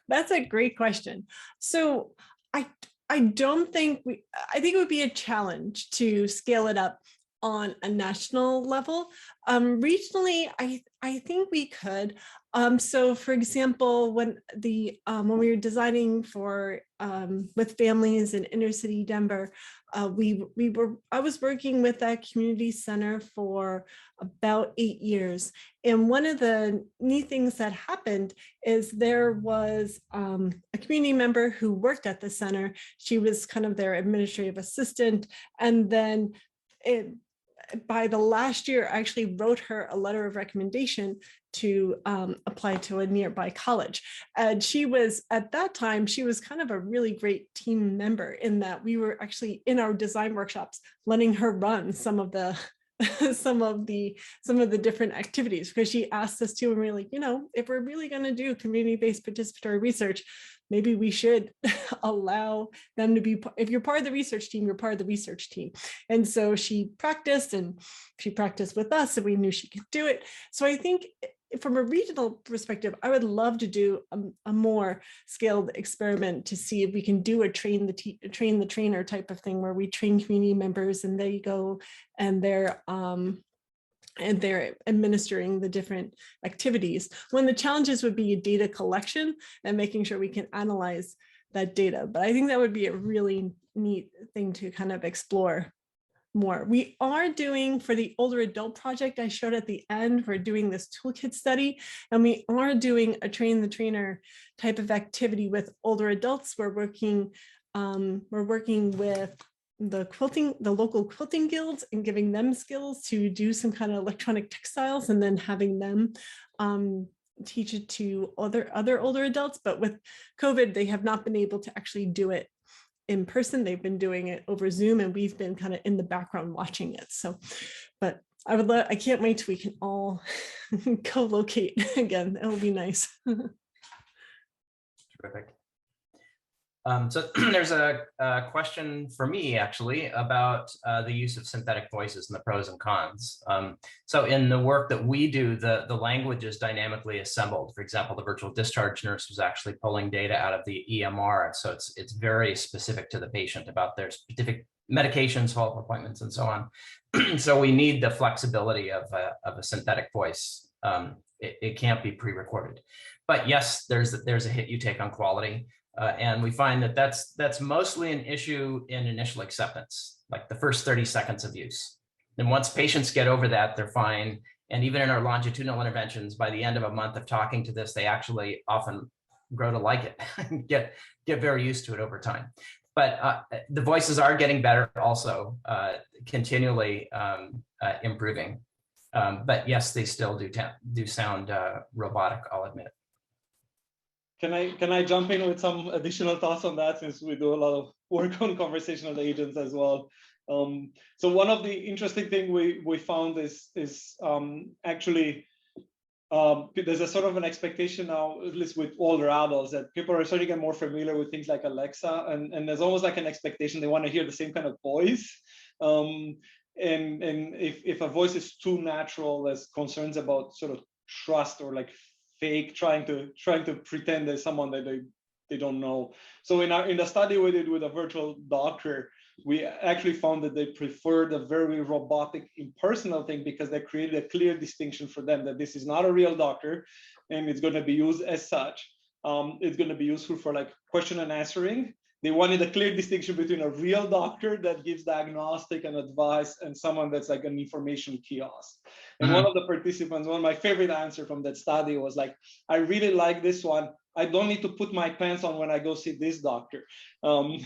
That's a great question. So I don't think I think it would be a challenge to scale it up on a national level. Regionally, I think we could. So for example, when we were designing for with families in inner city Denver, I was working with that community center for about 8 years. And one of the neat things that happened is there was a community member who worked at the center. She was kind of their administrative assistant. And then by the last year, I actually wrote her a letter of recommendation to apply to a nearby college. And she was, at that time, she was kind of a really great team member in that we were actually in our design workshops, letting her run some of the some of the different activities, because she asked us to, and we were like, if we're really going to do community-based participatory research, maybe we should allow them to be, if you're part of the research team, you're part of the research team. And so she practiced with us, and we knew she could do it. So I think from a regional perspective, I would love to do a more scaled experiment to see if we can do a train the trainer type of thing, where we train community members and they go and they're administering the different activities, when the challenges would be data collection and making sure we can analyze that data. But I think that would be a really neat thing to kind of explore more. We are doing, for the older adult project I showed at the end, we're doing this toolkit study, and we are doing a train the trainer type of activity with older adults. We're working with the local quilting guilds and giving them skills to do some kind of electronic textiles, and then having them teach it to other older adults. But with COVID, they have not been able to actually do it in person. They've been doing it over Zoom, and we've been kind of in the background watching it. So, but I can't wait till we can all co-locate again. It'll be nice. Terrific. So there's a question for me, actually, about the use of synthetic voices and the pros and cons. So in the work that we do, the language is dynamically assembled. For example, the virtual discharge nurse was actually pulling data out of the EMR. So it's very specific to the patient about their specific medications, follow-up appointments, and so on. So we need the flexibility of a synthetic voice. It can't be pre-recorded. But yes, there's a hit you take on quality. And we find that that's mostly an issue in initial acceptance, like the first 30 seconds of use. And once patients get over that, they're fine. And even in our longitudinal interventions, by the end of a month of talking to this, they actually often grow to like it and get very used to it over time. But the voices are getting better also, continually improving. But yes, they still do sound robotic, I'll admit. Can I jump in with some additional thoughts on that, since we do a lot of work on conversational agents as well? So one of the interesting things we found is actually there's a sort of an expectation now, at least with older adults, that people are starting to get more familiar with things like Alexa, and there's almost like an expectation they want to hear the same kind of voice. And if a voice is too natural, there's concerns about sort of trust, or like fake, trying to pretend there's someone that they don't know. So in the study we did with a virtual doctor, we actually found that they preferred a very robotic, impersonal thing, because they created a clear distinction for them that this is not a real doctor, and it's going to be used as such. It's going to be useful for like question and answering. They wanted a clear distinction between a real doctor that gives diagnostic and advice and someone that's like an information kiosk. And one of the participants, one of my favorite answer from that study was like, I really like this one. I don't need to put my pants on when I go see this doctor. And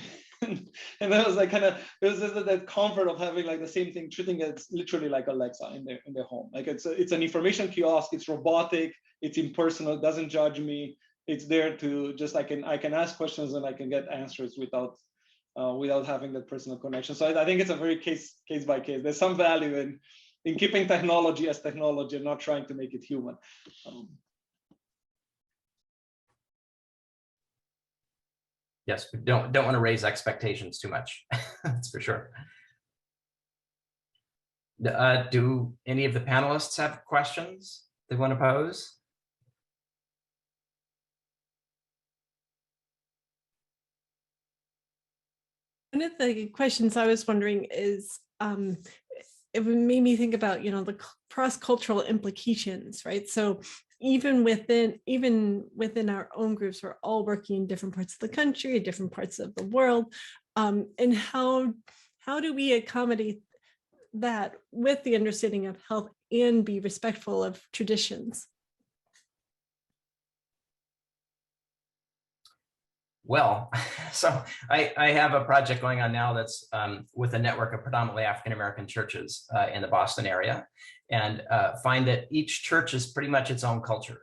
that was like kind of, it was just that comfort of having like the same thing, treating it literally like Alexa in their home. Like it's an information kiosk, it's robotic, it's impersonal, it doesn't judge me. It's there to just, I can ask questions and I can get answers without having that personal connection. So I think it's a very case by case. There's some value in keeping technology as technology and not trying to make it human. Yes, we don't want to raise expectations too much. That's for sure. Do any of the panelists have questions they want to pose? One of the questions I was wondering is, it made me think about, the cross-cultural implications, right? So even within our own groups, we're all working in different parts of the country, different parts of the world. And how do we accommodate that with the understanding of health and be respectful of traditions? Well, so I have a project going on now that's with a network of predominantly African-American churches in the Boston area, and find that each church is pretty much its own culture.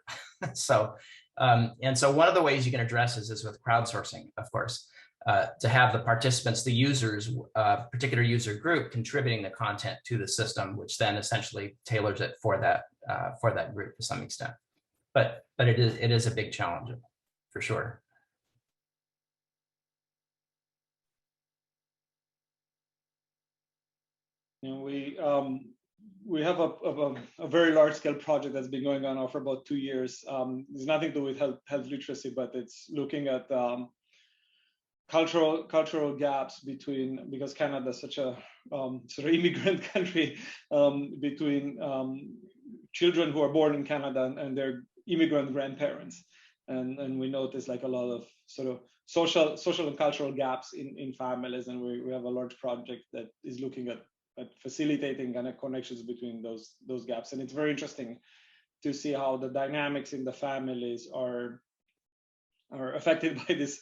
So one of the ways you can address this is with crowdsourcing, of course, to have the participants, the users, particular user group contributing the content to the system, which then essentially tailors it for that group to some extent. But it is a big challenge, for sure. We have a very large scale project that's been going on now for about 2 years. There's nothing to do with health literacy, but it's looking at cultural gaps because Canada is such a sort of immigrant country, between children who are born in Canada and their immigrant grandparents. And we notice like a lot of sort of social and cultural gaps in families. And we have a large project that is looking at facilitating kind of connections between those gaps. And it's very interesting to see how the dynamics in the families are affected by this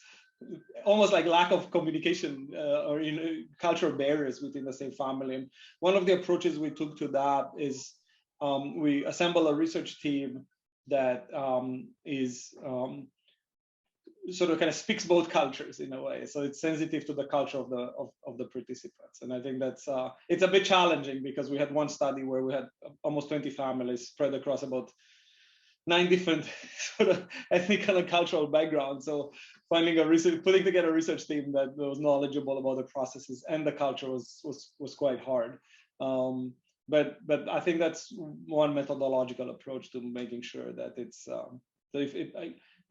almost like lack of communication or cultural barriers within the same family. And one of the approaches we took to that is we assemble a research team that is sort of kind of speaks both cultures in a way. So it's sensitive to the culture of the participants. And I think that's it's a bit challenging because we had one study where we had almost 20 families spread across about 9 different sort of ethnic and cultural backgrounds. So putting together a research team that was knowledgeable about the processes and the culture was quite hard. But I think that's one methodological approach to making sure that it's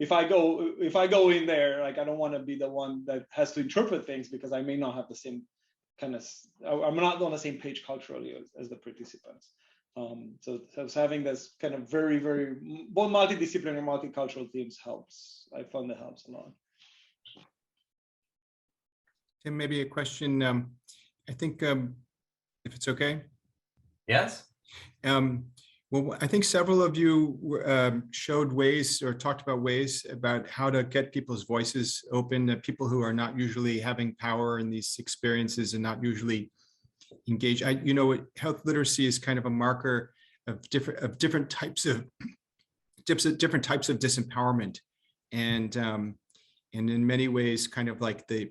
if I go in there, like I don't want to be the one that has to interpret things because I may not have the same kind of, I'm not on the same page culturally as the participants. So having this kind of very, very both multidisciplinary, multicultural teams helps. I found that helps a lot. Tim, maybe a question. I think if it's okay. Yes. Well, I think several of you showed ways or talked about ways about how to get people's voices open, people who are not usually having power in these experiences and not usually engaged. Health literacy is kind of a marker of different types of disempowerment, and in many ways, kind of like the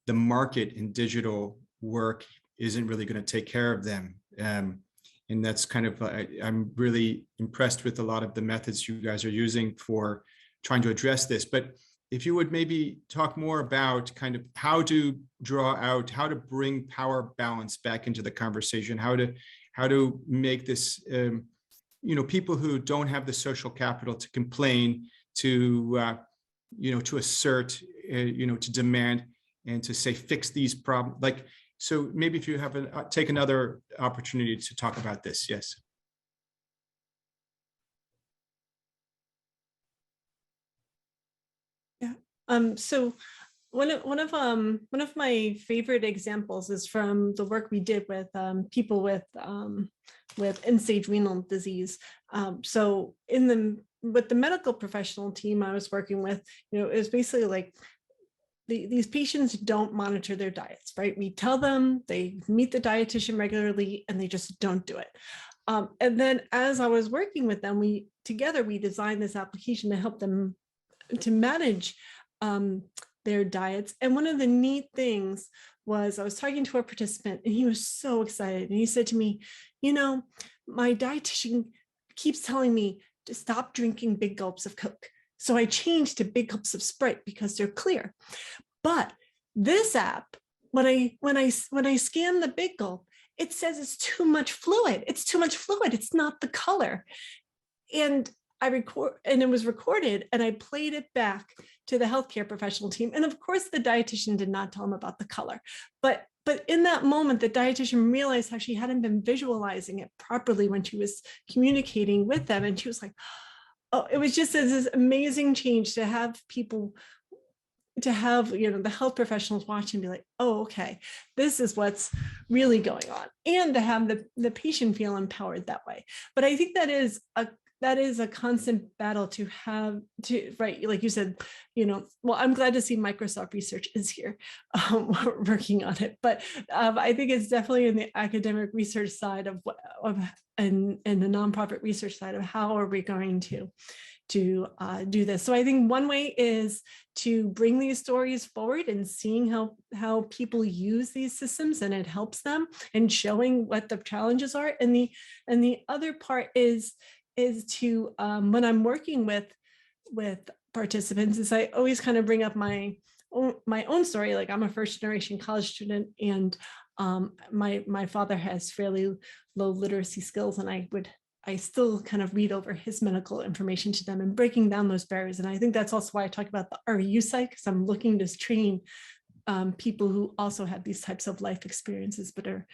market in digital work isn't really going to take care of them. And that's kind of, I'm really impressed with a lot of the methods you guys are using for trying to address this. But if you would maybe talk more about kind of how to bring power balance back into the conversation, how to make this, people who don't have the social capital to complain, to assert, to demand, and to say, fix these problems. So maybe if you have take another opportunity to talk about this, yes. Yeah. So one of my favorite examples is from the work we did with people with end-stage renal disease. So with the medical professional team I was working with, it was basically like, these patients don't monitor their diets, right? We tell them they meet the dietitian regularly and they just don't do it. And then as I was working with them, we designed this application to help them to manage their diets. And one of the neat things was I was talking to a participant and he was so excited. And he said to me, my dietitian keeps telling me to stop drinking big gulps of Coke. So I changed to big cups of Sprite because they're clear. But this app, when I scan the big gulp, it says it's too much fluid. It's too much fluid. It's not the color. And it was recorded, and I played it back to the healthcare professional team. And of course, the dietitian did not tell them about the color. But But in that moment, the dietitian realized how she hadn't been visualizing it properly when she was communicating with them. And she was like, oh, it was just this amazing change to have people, to have, you know, the health professionals watch and be like, oh, okay, this is what's really going on. And to have the patient feel empowered that way. But I think that is a constant battle to have to, right, like you said, you know, well, I'm glad to see Microsoft Research is here working on it, but I think it's definitely in the academic research side of and the nonprofit research side of how are we going to do this. So I think one way is to bring these stories forward and seeing how people use these systems and it helps them, and showing what the challenges are. And the other part is to when I'm working with participants, is I always kind of bring up my own story. Like, I'm a first generation college student, and my father has fairly low literacy skills, and I still kind of read over his medical information to them and breaking down those barriers. And I think that's also why I talk about the REU site, because I'm looking to train people who also have these types of life experiences, but are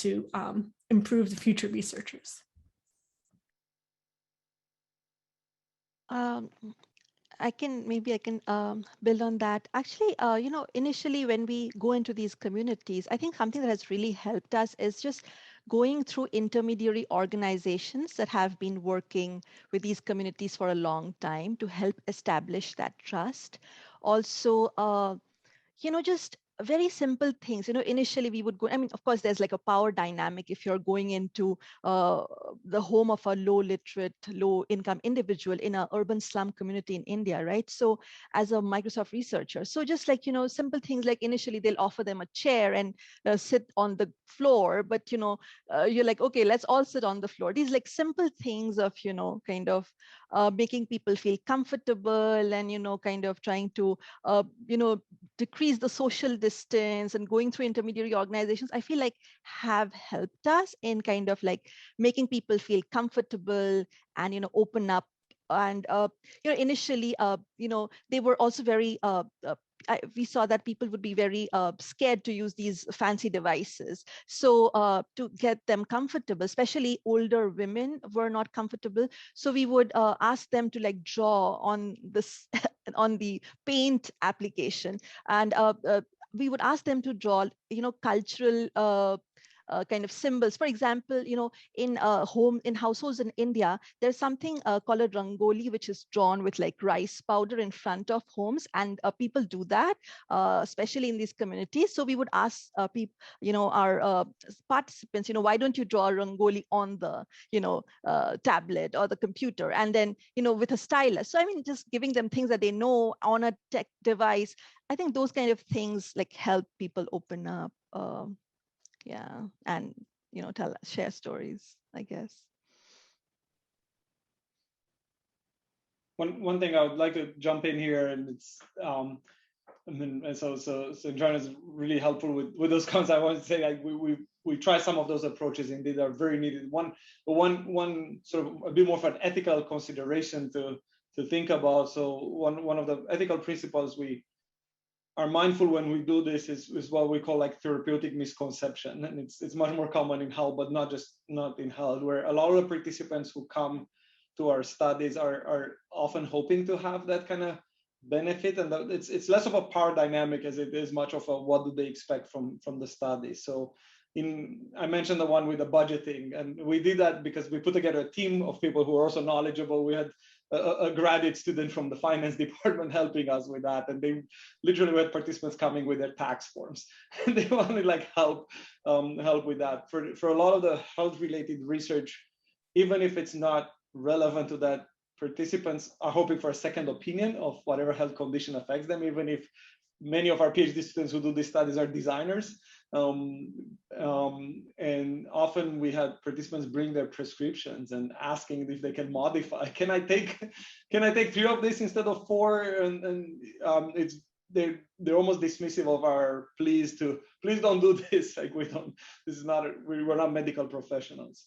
to improve the future researchers. I can build on that. Actually, you know, initially when we go into these communities, I think something that has really helped us is just going through intermediary organizations that have been working with these communities for a long time to help establish that trust. Also, you know, just very simple things. You know, initially we would go, I mean, of course, there's like a power dynamic if you're going into the home of a low literate, low income individual in an urban slum community in India, right? So as a Microsoft researcher, so just like, you know, simple things like initially they'll offer them a chair and sit on the floor, but, you know, you're like, okay, let's all sit on the floor. These like simple things of, you know, kind of making people feel comfortable and, you know, kind of trying to, you know, decrease the social distance and going through intermediary organizations, I feel like have helped us in kind of like making people feel comfortable and, you know, open up. And, you know, initially, you know, they were also very, we saw that people would be very scared to use these fancy devices. So to get them comfortable, especially older women were not comfortable. So we would ask them to like draw on this, on the paint application. And we would ask them to draw, you know, cultural kind of symbols. For example, you know, in households in India, there's something called a rangoli, which is drawn with like rice powder in front of homes, and people do that, especially in these communities. So we would ask people, you know, our participants, you know, why don't you draw a rangoli on the, you know, tablet or the computer, and then, you know, with a stylus. So I mean, just giving them things that they know on a tech device. I think those kind of things like help people open up. Yeah, and, you know, share stories, I guess. One thing I would like to jump in here, and it's I mean, so John is really helpful with those comments. I want to say, like, we try some of those approaches, indeed are very needed. One sort of a bit more of an ethical consideration to think about. So one of the ethical principles we are mindful when we do this is what we call like therapeutic misconception, and it's much more common in health, but not in health, where a lot of the participants who come to our studies are often hoping to have that kind of benefit, and it's less of a power dynamic as it is much of a what do they expect from the study. So I mentioned the one with the budgeting, and we did that because we put together a team of people who are also knowledgeable. We had a graduate student from the finance department helping us with that, and they literally had participants coming with their tax forms, and they wanted like help with that. For a lot of the health related research, even if it's not relevant to that, participants are hoping for a second opinion of whatever health condition affects them, even if many of our PhD students who do these studies are designers. And often we had participants bring their prescriptions and asking if they can modify. Can I take 3 of these instead of 4? And they're almost dismissive of our please don't do this. Like we're not medical professionals.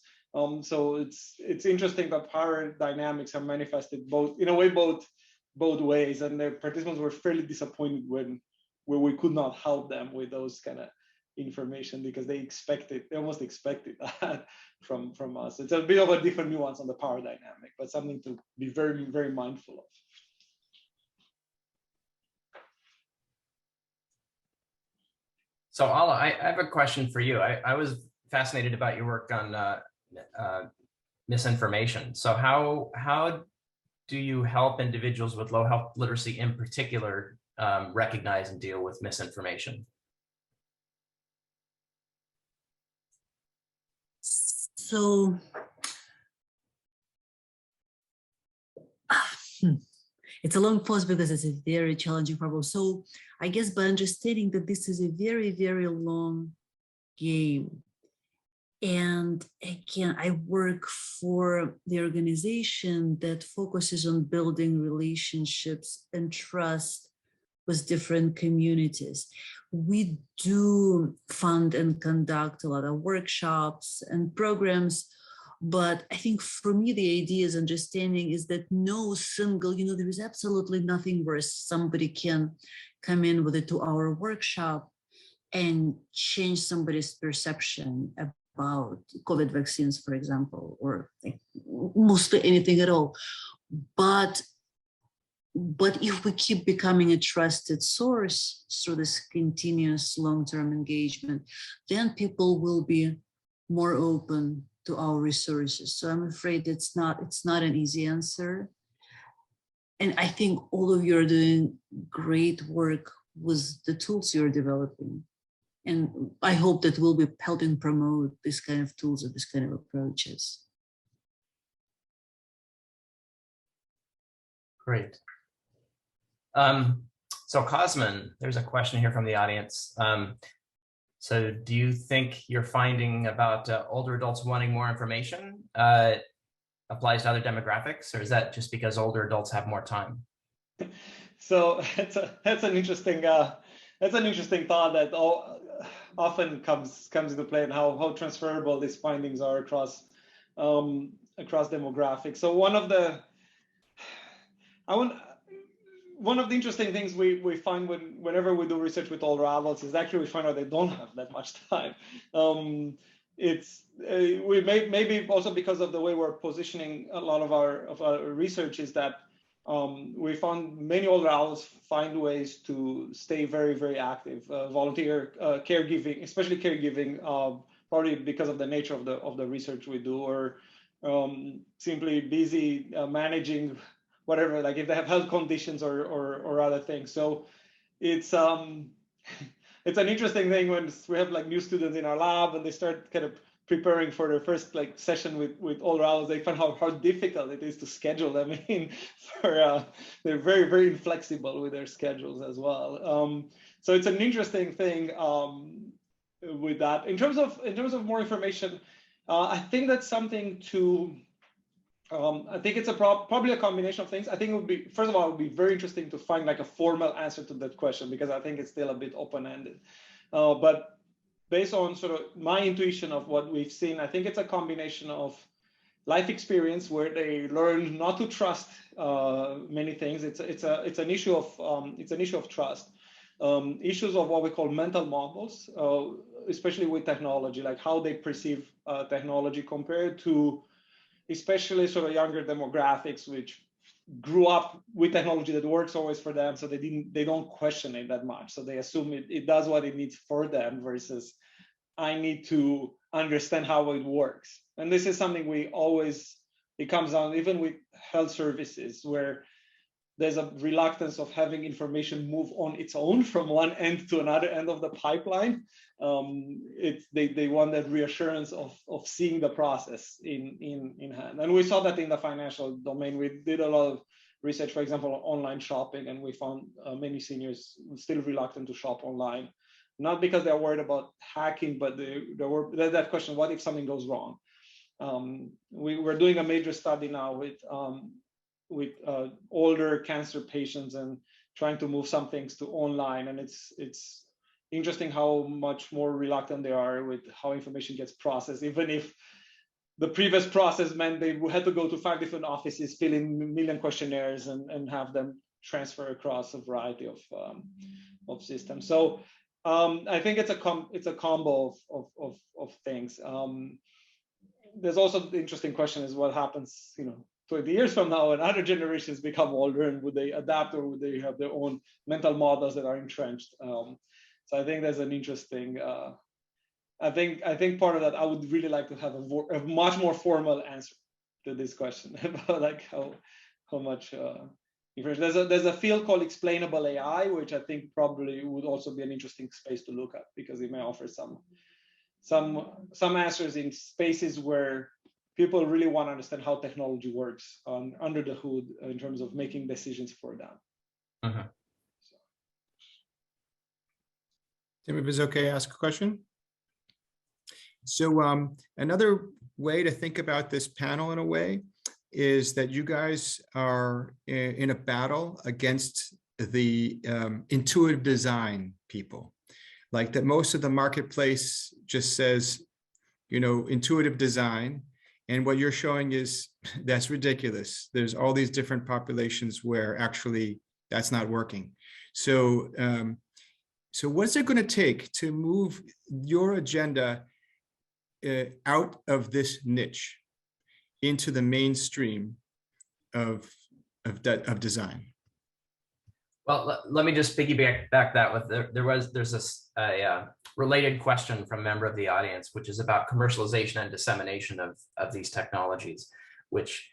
So it's interesting that power dynamics are manifested both ways, and the participants were fairly disappointed when we could not help them with those kind of information because they almost expected that from us. It's a bit of a different nuance on the power dynamic, but something to be very, very mindful of. So Ala, I have a question for you. I was fascinated about your work on misinformation. So how do you help individuals with low health literacy in particular recognize and deal with misinformation? So it's a long pause because it's a very challenging problem. So I guess by understanding that this is a very, very long game. And again, I work for the organization that focuses on building relationships and trust with different communities. We do fund and conduct a lot of workshops and programs, but I think for me, the idea is understanding is that no single, there is absolutely nothing worse. Somebody can come in with a 2-hour workshop and change somebody's perception about COVID vaccines, for example, or mostly anything at all. But if we keep becoming a trusted source through this continuous long-term engagement, then people will be more open to our resources. So I'm afraid it's not an easy answer. And I think all of you are doing great work with the tools you're developing. And I hope that we'll be helping promote this kind of tools and this kind of approaches. Great. So Cosmin, there's a question here from the audience. So do you think your finding about older adults wanting more information applies to other demographics, or is that just because older adults have more time? So that's an interesting thought that often comes into play, and how transferable these findings are across demographics. So one of the interesting things we find whenever we do research with older adults is actually we find out they don't have that much time. We maybe also because of the way we're positioning a lot of our research is that we found many older adults find ways to stay very, very active, volunteer, caregiving, especially caregiving, probably because of the nature of the research we do, or simply busy managing whatever, like if they have health conditions or other things. So it's an interesting thing when we have like new students in our lab and they start kind of preparing for their first like session with older adults. They find how difficult it is to schedule them in. They're very, very inflexible with their schedules as well. So it's an interesting thing with that. In terms of more information, I think that's something to. I think it's probably a combination of things. I think it would be, first of all, it would be very interesting to find like a formal answer to that question, because I think it's still a bit open-ended. But based on sort of my intuition of what we've seen, I think it's a combination of life experience where they learn not to trust many things. It's an issue of trust. Issues of what we call mental models, especially with technology, like how they perceive technology compared to especially sort of younger demographics, which grew up with technology that works always for them, so they don't question it that much. So they assume it does what it needs for them, versus I need to understand how it works. And this is something it comes down even with health services, where there's a reluctance of having information move on its own from one end to another end of the pipeline. They want that reassurance of seeing the process in hand. And we saw that in the financial domain. We did a lot of research, for example, on online shopping, and we found many seniors still reluctant to shop online, not because they're worried about hacking, but that question, what if something goes wrong? We're doing a major study now with older cancer patients and trying to move some things to online. And it's interesting how much more reluctant they are with how information gets processed, even if the previous process meant they had to go to 5 different offices, fill in a million questionnaires and have them transfer across a variety of systems. So I think it's a combo of things. There's also the interesting question is what happens, 20 years from now when other generations become older, and would they adapt, or would they have their own mental models that are entrenched? So I think there's an interesting. I think part of that, I would really like to have a much more formal answer to this question about like how much information. There's a field called explainable AI, which I think probably would also be an interesting space to look at, because it may offer some answers in spaces where people really want to understand how technology works under the hood in terms of making decisions for them. Uh-huh. Tim, if it's okay, ask a question. So another way to think about this panel in a way is that you guys are in a battle against the intuitive design people. Like that most of the marketplace just says, intuitive design. And what you're showing is that's ridiculous. There's all these different populations where actually that's not working. So, so what's it going to take to move your agenda out of this niche into the mainstream of design? Well, let me just piggyback that with there's a related question from a member of the audience, which is about commercialization and dissemination of these technologies, which,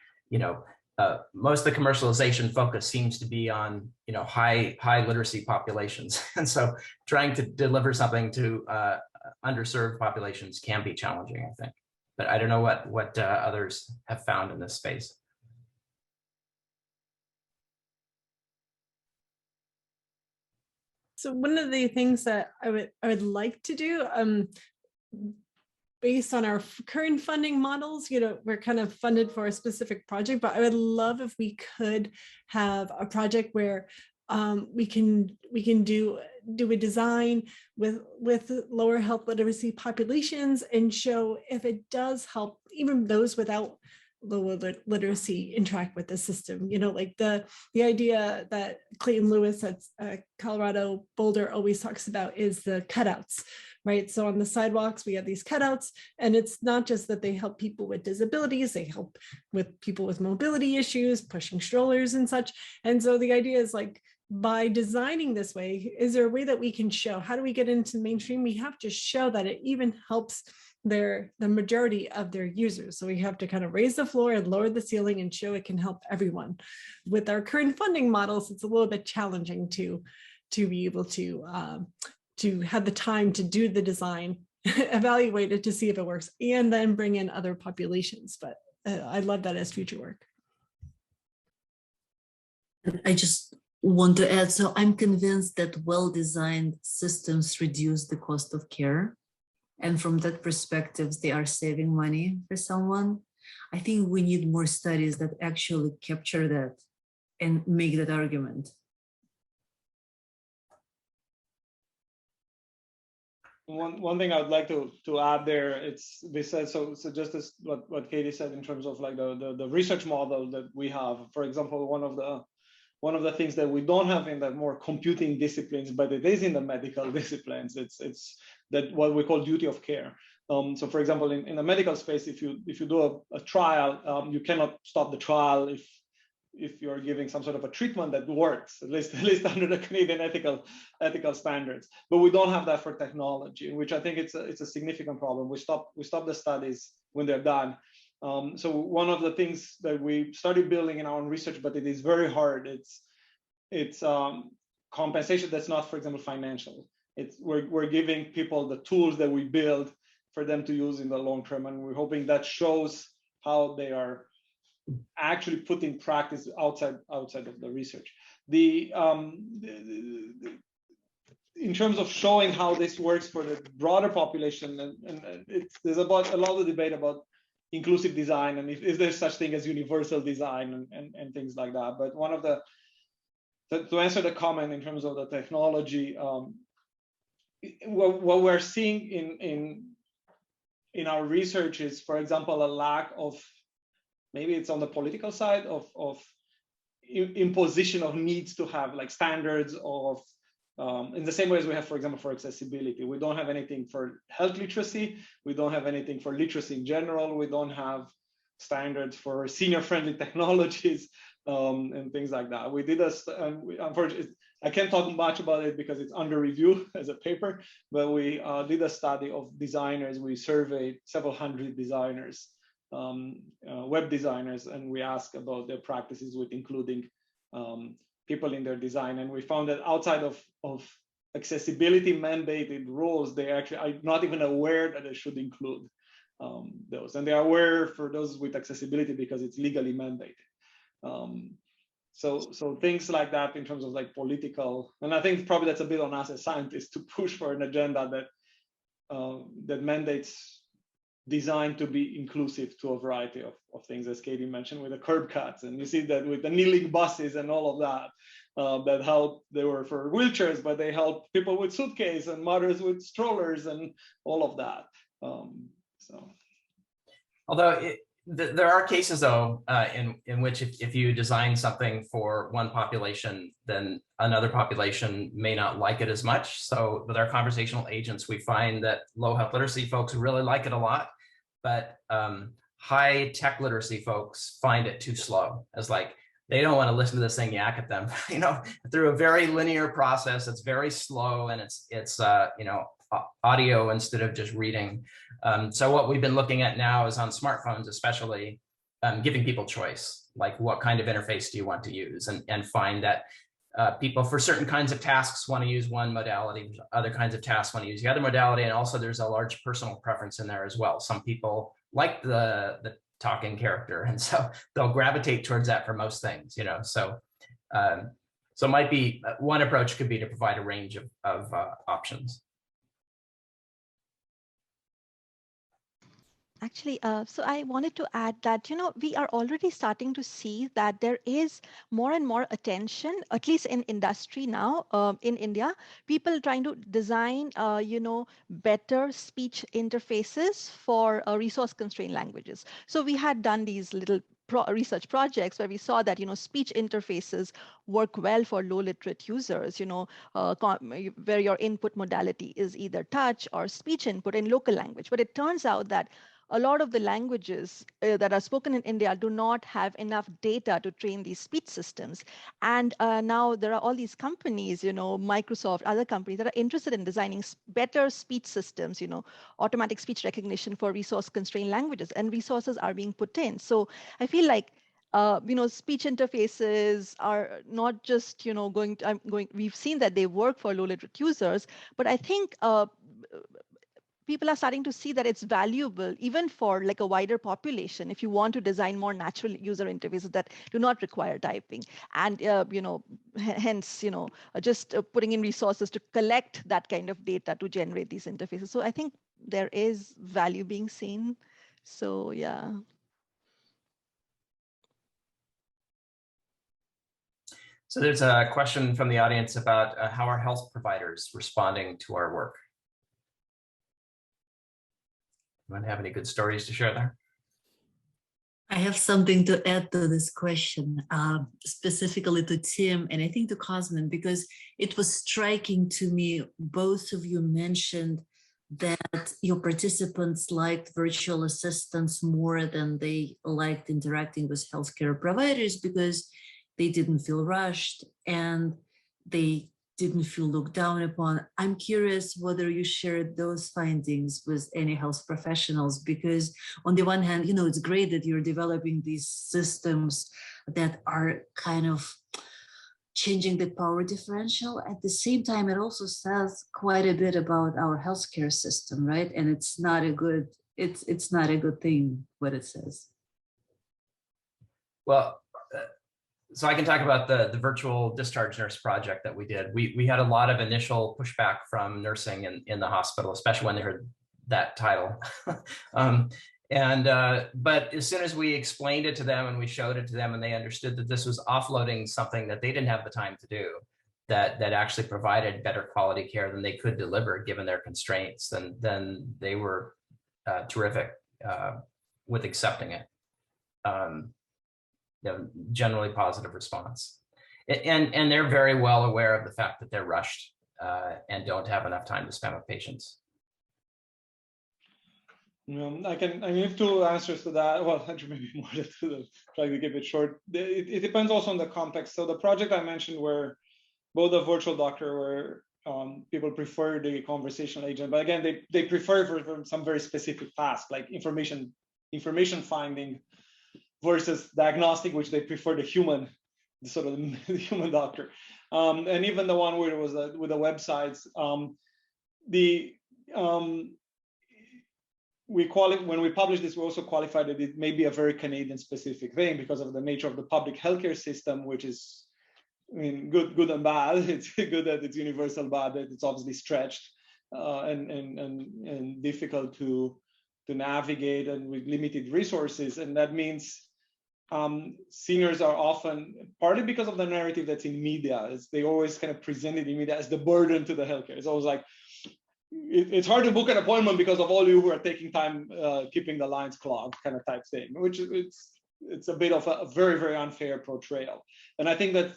most of the commercialization focus seems to be on, high literacy populations. And so trying to deliver something to underserved populations can be challenging, I think. But I don't know what others have found in this space. So one of the things that I would like to do, based on our current funding models, we're kind of funded for a specific project, but I would love if we could have a project where we can do a design with lower health literacy populations and show if it does help even those without lower literacy interact with the system. Like the idea that Clayton Lewis at Colorado Boulder always talks about is the cutouts, right? So on the sidewalks, we have these cutouts, and it's not just that they help people with disabilities, they help with people with mobility issues, pushing strollers and such. And so the idea is like, by designing this way, is there a way that we can show, how do we get into mainstream? We have to show that it even helps the majority of their users. So we have to kind of raise the floor and lower the ceiling and show it can help everyone. With our current funding models, it's a little bit challenging to be able to have the time to do the design, evaluate it to see if it works, and then bring in other populations. But I love that as future work. I just want to add, so I'm convinced that well-designed systems reduce the cost of care. And from that perspective, they are saving money for someone. I think we need more studies that actually capture that and make that argument. One thing I'd like to add there, so just as what Katie said in terms of like the research model that we have. For example, one of the things that we don't have in the more computing disciplines, but it is in the medical disciplines, it's that what we call duty of care. So for example, in the medical space, if you do a trial, you cannot stop the trial if you're giving some sort of a treatment that works, at least under the Canadian ethical standards. But we don't have that for technology, which I think it's a significant problem. We stop the studies when they're done. So one of the things that we started building in our own research, but it is very hard. It's compensation that's not, for example, financial. We're giving people the tools that we build for them to use in the long term, and we're hoping that shows how they are actually put in practice outside of the research. In terms of showing how this works for the broader population, and there's a lot of debate about inclusive design and if there's such thing as universal design and things like that. But one of to answer the comment in terms of the technology, what we're seeing in our research is, for example, a lack of, maybe it's on the political side of imposition of needs to have like standards of in the same way as we have, for example, for accessibility. We don't have anything for health literacy. We don't have anything for literacy in general. We don't have standards for senior-friendly technologies and things like that. We did unfortunately, I can't talk much about it because it's under review as a paper, but we did a study of designers. We surveyed several hundred designers, web designers, and we asked about their practices with including people in their design. And we found that outside of accessibility mandated rules, they actually are not even aware that they should include those. And they are aware for those with accessibility because it's legally mandated. So things like that in terms of like political, and I think probably that's a bit on us as scientists to push for an agenda that mandates design to be inclusive to a variety of things, as Katie mentioned, with the curb cuts. And you see that with the kneeling buses and all of that, that help, they were for wheelchairs, but they help people with suitcase and mothers with strollers and all of that. Although there are cases, though, in which if you design something for one population, then another population may not like it as much. So with our conversational agents, we find that low health literacy folks really like it a lot, but high tech literacy folks find it too slow. As like, they don't want to listen to this thing yak at them, you know, through a very linear process. It's very slow, and it's you know, audio instead of just reading. So what we've been looking at now is on smartphones, especially giving people choice, like what kind of interface do you want to use, and find that people for certain kinds of tasks want to use one modality, other kinds of tasks want to use the other modality. And also there's a large personal preference in there as well. Some people like the talking character, and so they'll gravitate towards that for most things, you know. So so might be one approach could be to provide a range of options. Actually, so I wanted to add that, you know, we are already starting to see that there is more and more attention, at least in industry now, in India, people trying to design, you know, better speech interfaces for resource constrained languages. So we had done these little research projects where we saw that, you know, speech interfaces work well for low literate users, you know, where your input modality is either touch or speech input in local language. But it turns out that a lot of the languages that are spoken in India do not have enough data to train these speech systems. And now there are all these companies, you know, Microsoft, other companies that are interested in designing better speech systems, you know, automatic speech recognition for resource constrained languages, and resources are being put in. So I feel like, you know, speech interfaces are not just, you know, we've seen that they work for low literate users, but I think people are starting to see that it's valuable even for like a wider population if you want to design more natural user interfaces that do not require typing. And, you know, hence, you know, just putting in resources to collect that kind of data to generate these interfaces. So I think there is value being seen. So, yeah. So there's a question from the audience about how are health providers responding to our work? Anyone have any good stories to share there? I have something to add to this question, specifically to Tim, and I think to Cosmin, because it was striking to me, both of you mentioned that your participants liked virtual assistants more than they liked interacting with healthcare providers because they didn't feel rushed and they didn't feel looked down upon. I'm curious whether you shared those findings with any health professionals, because on the one hand, you know, it's great that you're developing these systems that are kind of changing the power differential. At the same time, it also says quite a bit about our healthcare system, right? And it's not a good, it's not a good thing what it says. Well, so I can talk about the virtual discharge nurse project that we did. We had a lot of initial pushback from nursing in the hospital, especially when they heard that title. But as soon as we explained it to them and we showed it to them and they understood that this was offloading something that they didn't have the time to do, that actually provided better quality care than they could deliver given their constraints, then they were terrific with accepting it. You know, generally positive response. And they're very well aware of the fact that they're rushed. and don't have enough time to spend with patients. I have two answers to that. Well, actually, maybe more than two, trying to keep it short. It depends also on the context. So the project I mentioned where both a virtual doctor where people prefer the conversational agent, but again, they prefer for some very specific task like information finding versus diagnostic, which they prefer the human, the human doctor. And even the one where it was with the websites, when we published this, we also qualified that it may be a very Canadian specific thing because of the nature of the public healthcare system, which is, I mean, good and bad. It's good that it's universal, bad that it's obviously stretched and difficult to navigate and with limited resources. And that means seniors are often, partly because of the narrative that's in media, is they always kind of presented in media as the burden to the healthcare. It's always like, it's hard to book an appointment because of all you who are taking time keeping the lines clogged kind of type thing, which it's a bit of a very, very unfair portrayal. And I think that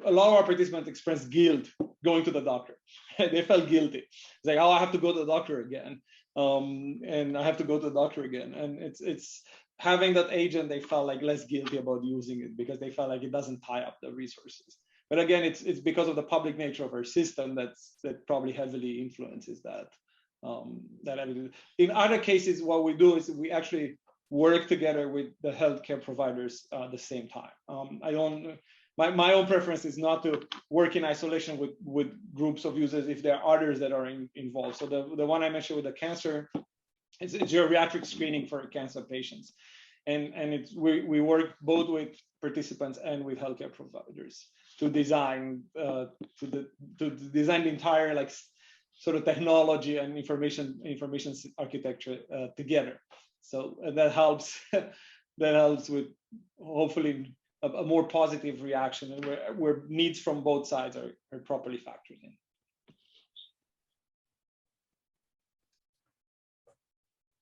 a lot of our participants expressed guilt going to the doctor. They felt guilty. It's like, oh, I have to go to the doctor again. And I have to go to the doctor again. And it's having that agent, they felt like less guilty about using it because they felt like it doesn't tie up the resources. But again, it's because of the public nature of our system that probably heavily influences that. In other cases, what we do is we actually work together with the healthcare providers at the same time. My own preference is not to work in isolation with groups of users if there are others that are involved. So the one I mentioned with the cancer, it's geriatric screening for cancer patients. And we work both with participants and with healthcare providers to design the entire like sort of technology and information architecture together. So that helps with hopefully a more positive reaction and where needs from both sides are properly factored in.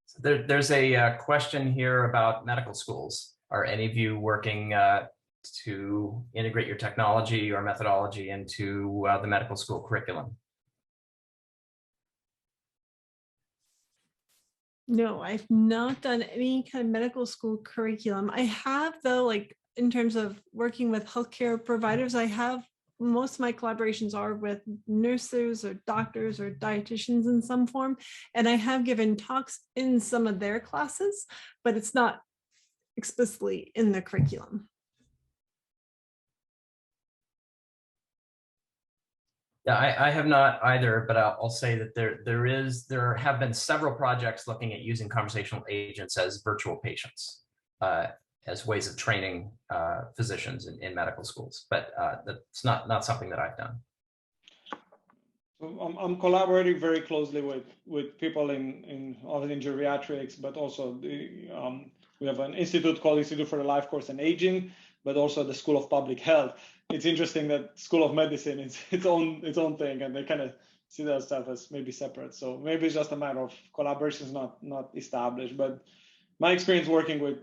So there's a question here about medical schools. Are any of you working to integrate your technology or methodology into the medical school curriculum? No, I've not done any kind of medical school curriculum. I have, though, like in terms of working with healthcare providers, I have most of my collaborations are with nurses or doctors or dietitians in some form. And I have given talks in some of their classes, but it's not explicitly in the curriculum. Yeah, I have not either, but I'll say that there have been several projects looking at using conversational agents as virtual patients, as ways of training physicians in medical schools, but that's not something that I've done. I'm collaborating very closely with people in geriatrics, but also we have an institute called Institute for the Life Course and Aging, but also the School of Public Health. It's interesting that School of Medicine is its own thing, and they kind of see that stuff as maybe separate. So maybe it's just a matter of collaboration is not established. But my experience working with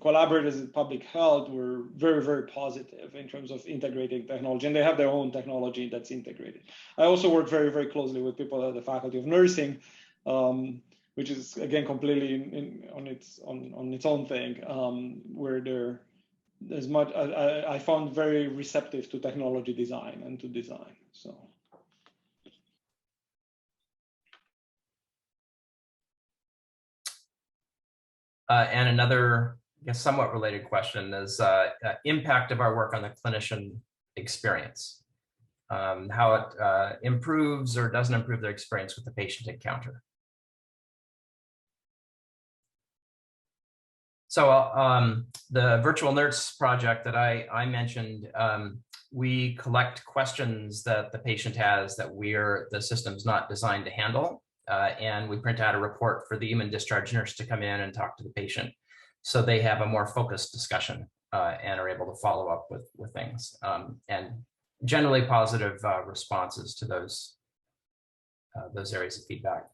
collaborators in public health were very, very positive in terms of integrating technology, and they have their own technology that's integrated. I also work very, very closely with people at the Faculty of Nursing, which is again completely on its own thing, where they're as much I found very receptive to technology design and to design. So. And another, I guess, somewhat related question is impact of our work on the clinician experience, how it improves or doesn't improve their experience with the patient encounter. So the virtual nurse project that I mentioned, we collect questions that the patient has that the system's not designed to handle. And we print out a report for the human discharge nurse to come in and talk to the patient. So they have a more focused discussion and are able to follow up with things. And generally positive responses to those areas of feedback.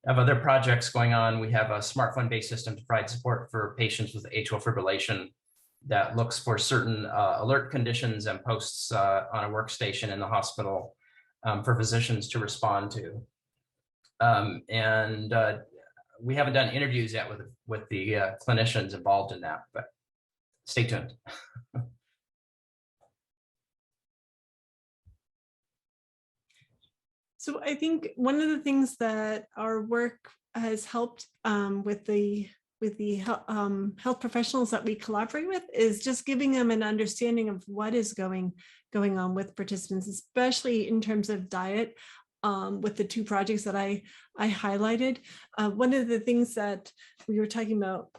I have other projects going on. We have a smartphone-based system to provide support for patients with atrial fibrillation that looks for certain alert conditions and posts on a workstation in the hospital. for physicians to respond to. We haven't done interviews yet with the clinicians involved in that, but stay tuned. So I think one of the things that our work has helped with the health professionals that we collaborate with is just giving them an understanding of what is going on with participants, especially in terms of diet. With the two projects that I highlighted, one of the things that we were talking about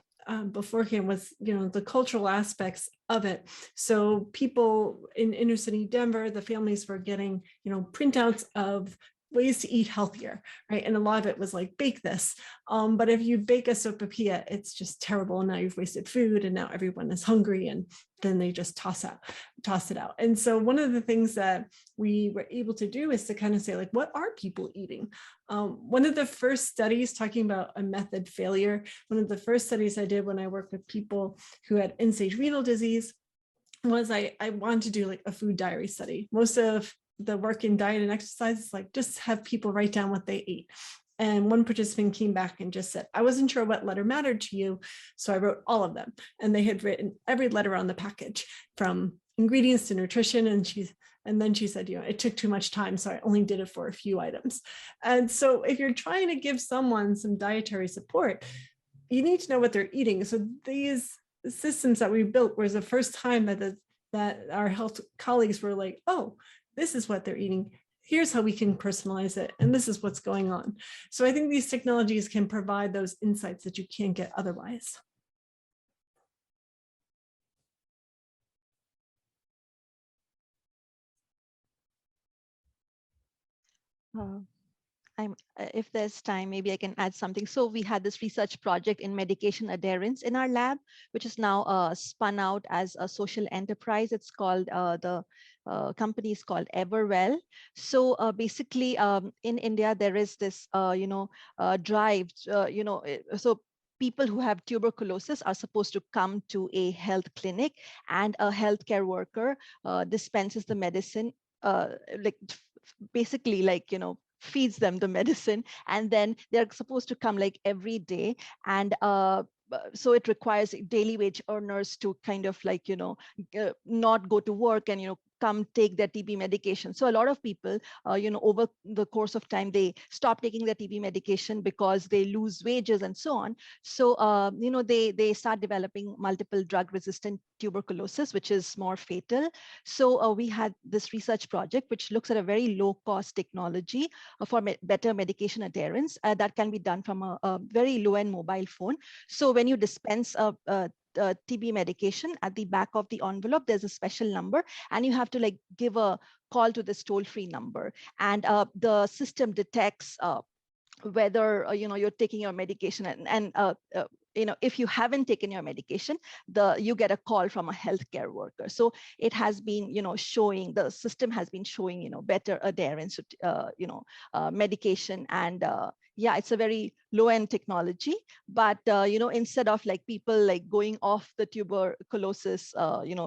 beforehand was, the cultural aspects of it. So people in inner city Denver, the families were getting, printouts of ways to eat healthier, right? And a lot of it was like, bake this. But if you bake a sopapilla, it's just terrible. And now you've wasted food and now everyone is hungry and then they just toss it out. And so one of the things that we were able to do is to kind of say, like, what are people eating? One of the first studies talking about a method failure, one of the first studies I did when I worked with people who had end-stage renal disease was I wanted to do like a food diary study. Most of the work in diet and exercise is like, just have people write down what they ate. And one participant came back and just said, I wasn't sure what letter mattered to you, so I wrote all of them. And they had written every letter on the package, from ingredients to nutrition. And then she said, it took too much time, so I only did it for a few items. And so if you're trying to give someone some dietary support, you need to know what they're eating. So these systems that we built was the first time that our health colleagues were like, oh, this is what they're eating. Here's how we can personalize it. And this is what's going on. So I think these technologies can provide those insights that you can't get otherwise. If there's time, maybe I can add something. So we had this research project in medication adherence in our lab, which is now spun out as a social enterprise. It's called, the company is called Everwell. So basically in India, there is this, drive, so people who have tuberculosis are supposed to come to a health clinic, and a healthcare worker dispenses the medicine, basically feeds them the medicine, and then they're supposed to come like every day. And so it requires daily wage earners to kind of not go to work and come take their TB medication. So a lot of people, over the course of time, they stop taking their TB medication because they lose wages and so on. So, they start developing multiple drug-resistant tuberculosis, which is more fatal. So we had this research project, which looks at a very low-cost technology for better medication adherence that can be done from a very low-end mobile phone. So when you dispense TB medication, at the back of the envelope, there's a special number, and you have to give a call to this toll-free number, and the system detects whether you're taking your medication, and if you haven't taken your medication, you get a call from a healthcare worker. So it has been showing, the system has been showing better adherence to medication. And yeah, it's a very low-end technology, but instead of people going off the tuberculosis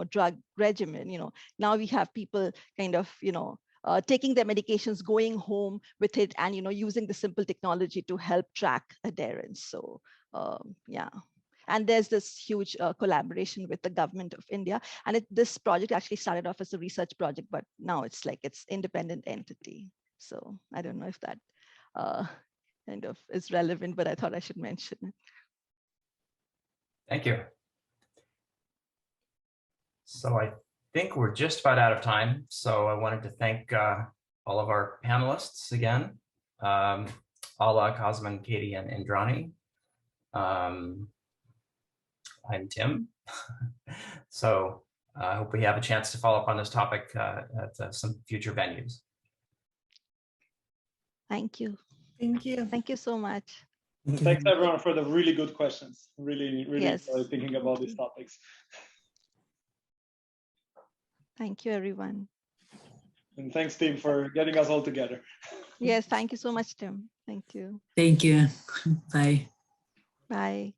drug regimen, now we have people kind of taking their medications, going home with it, and using the simple technology to help track adherence. So yeah. And there's this huge collaboration with the government of India. And this project actually started off as a research project, but now it's it's independent entity. So I don't know if that kind of is relevant, but I thought I should mention it. Thank you. So I think we're just about out of time. So I wanted to thank all of our panelists again, Ala, Cosmin, Katie, and Indrani. I'm Tim. So I hope we have a chance to follow up on this topic at some future venues. Thank you. Thank you. Thank you so much. And thanks everyone for the really good questions. Really Yes. enjoyed thinking about these topics. Thank you, everyone. And thanks, Tim, for getting us all together. Yes, thank you so much, Tim. Thank you. Thank you. Bye. Bye.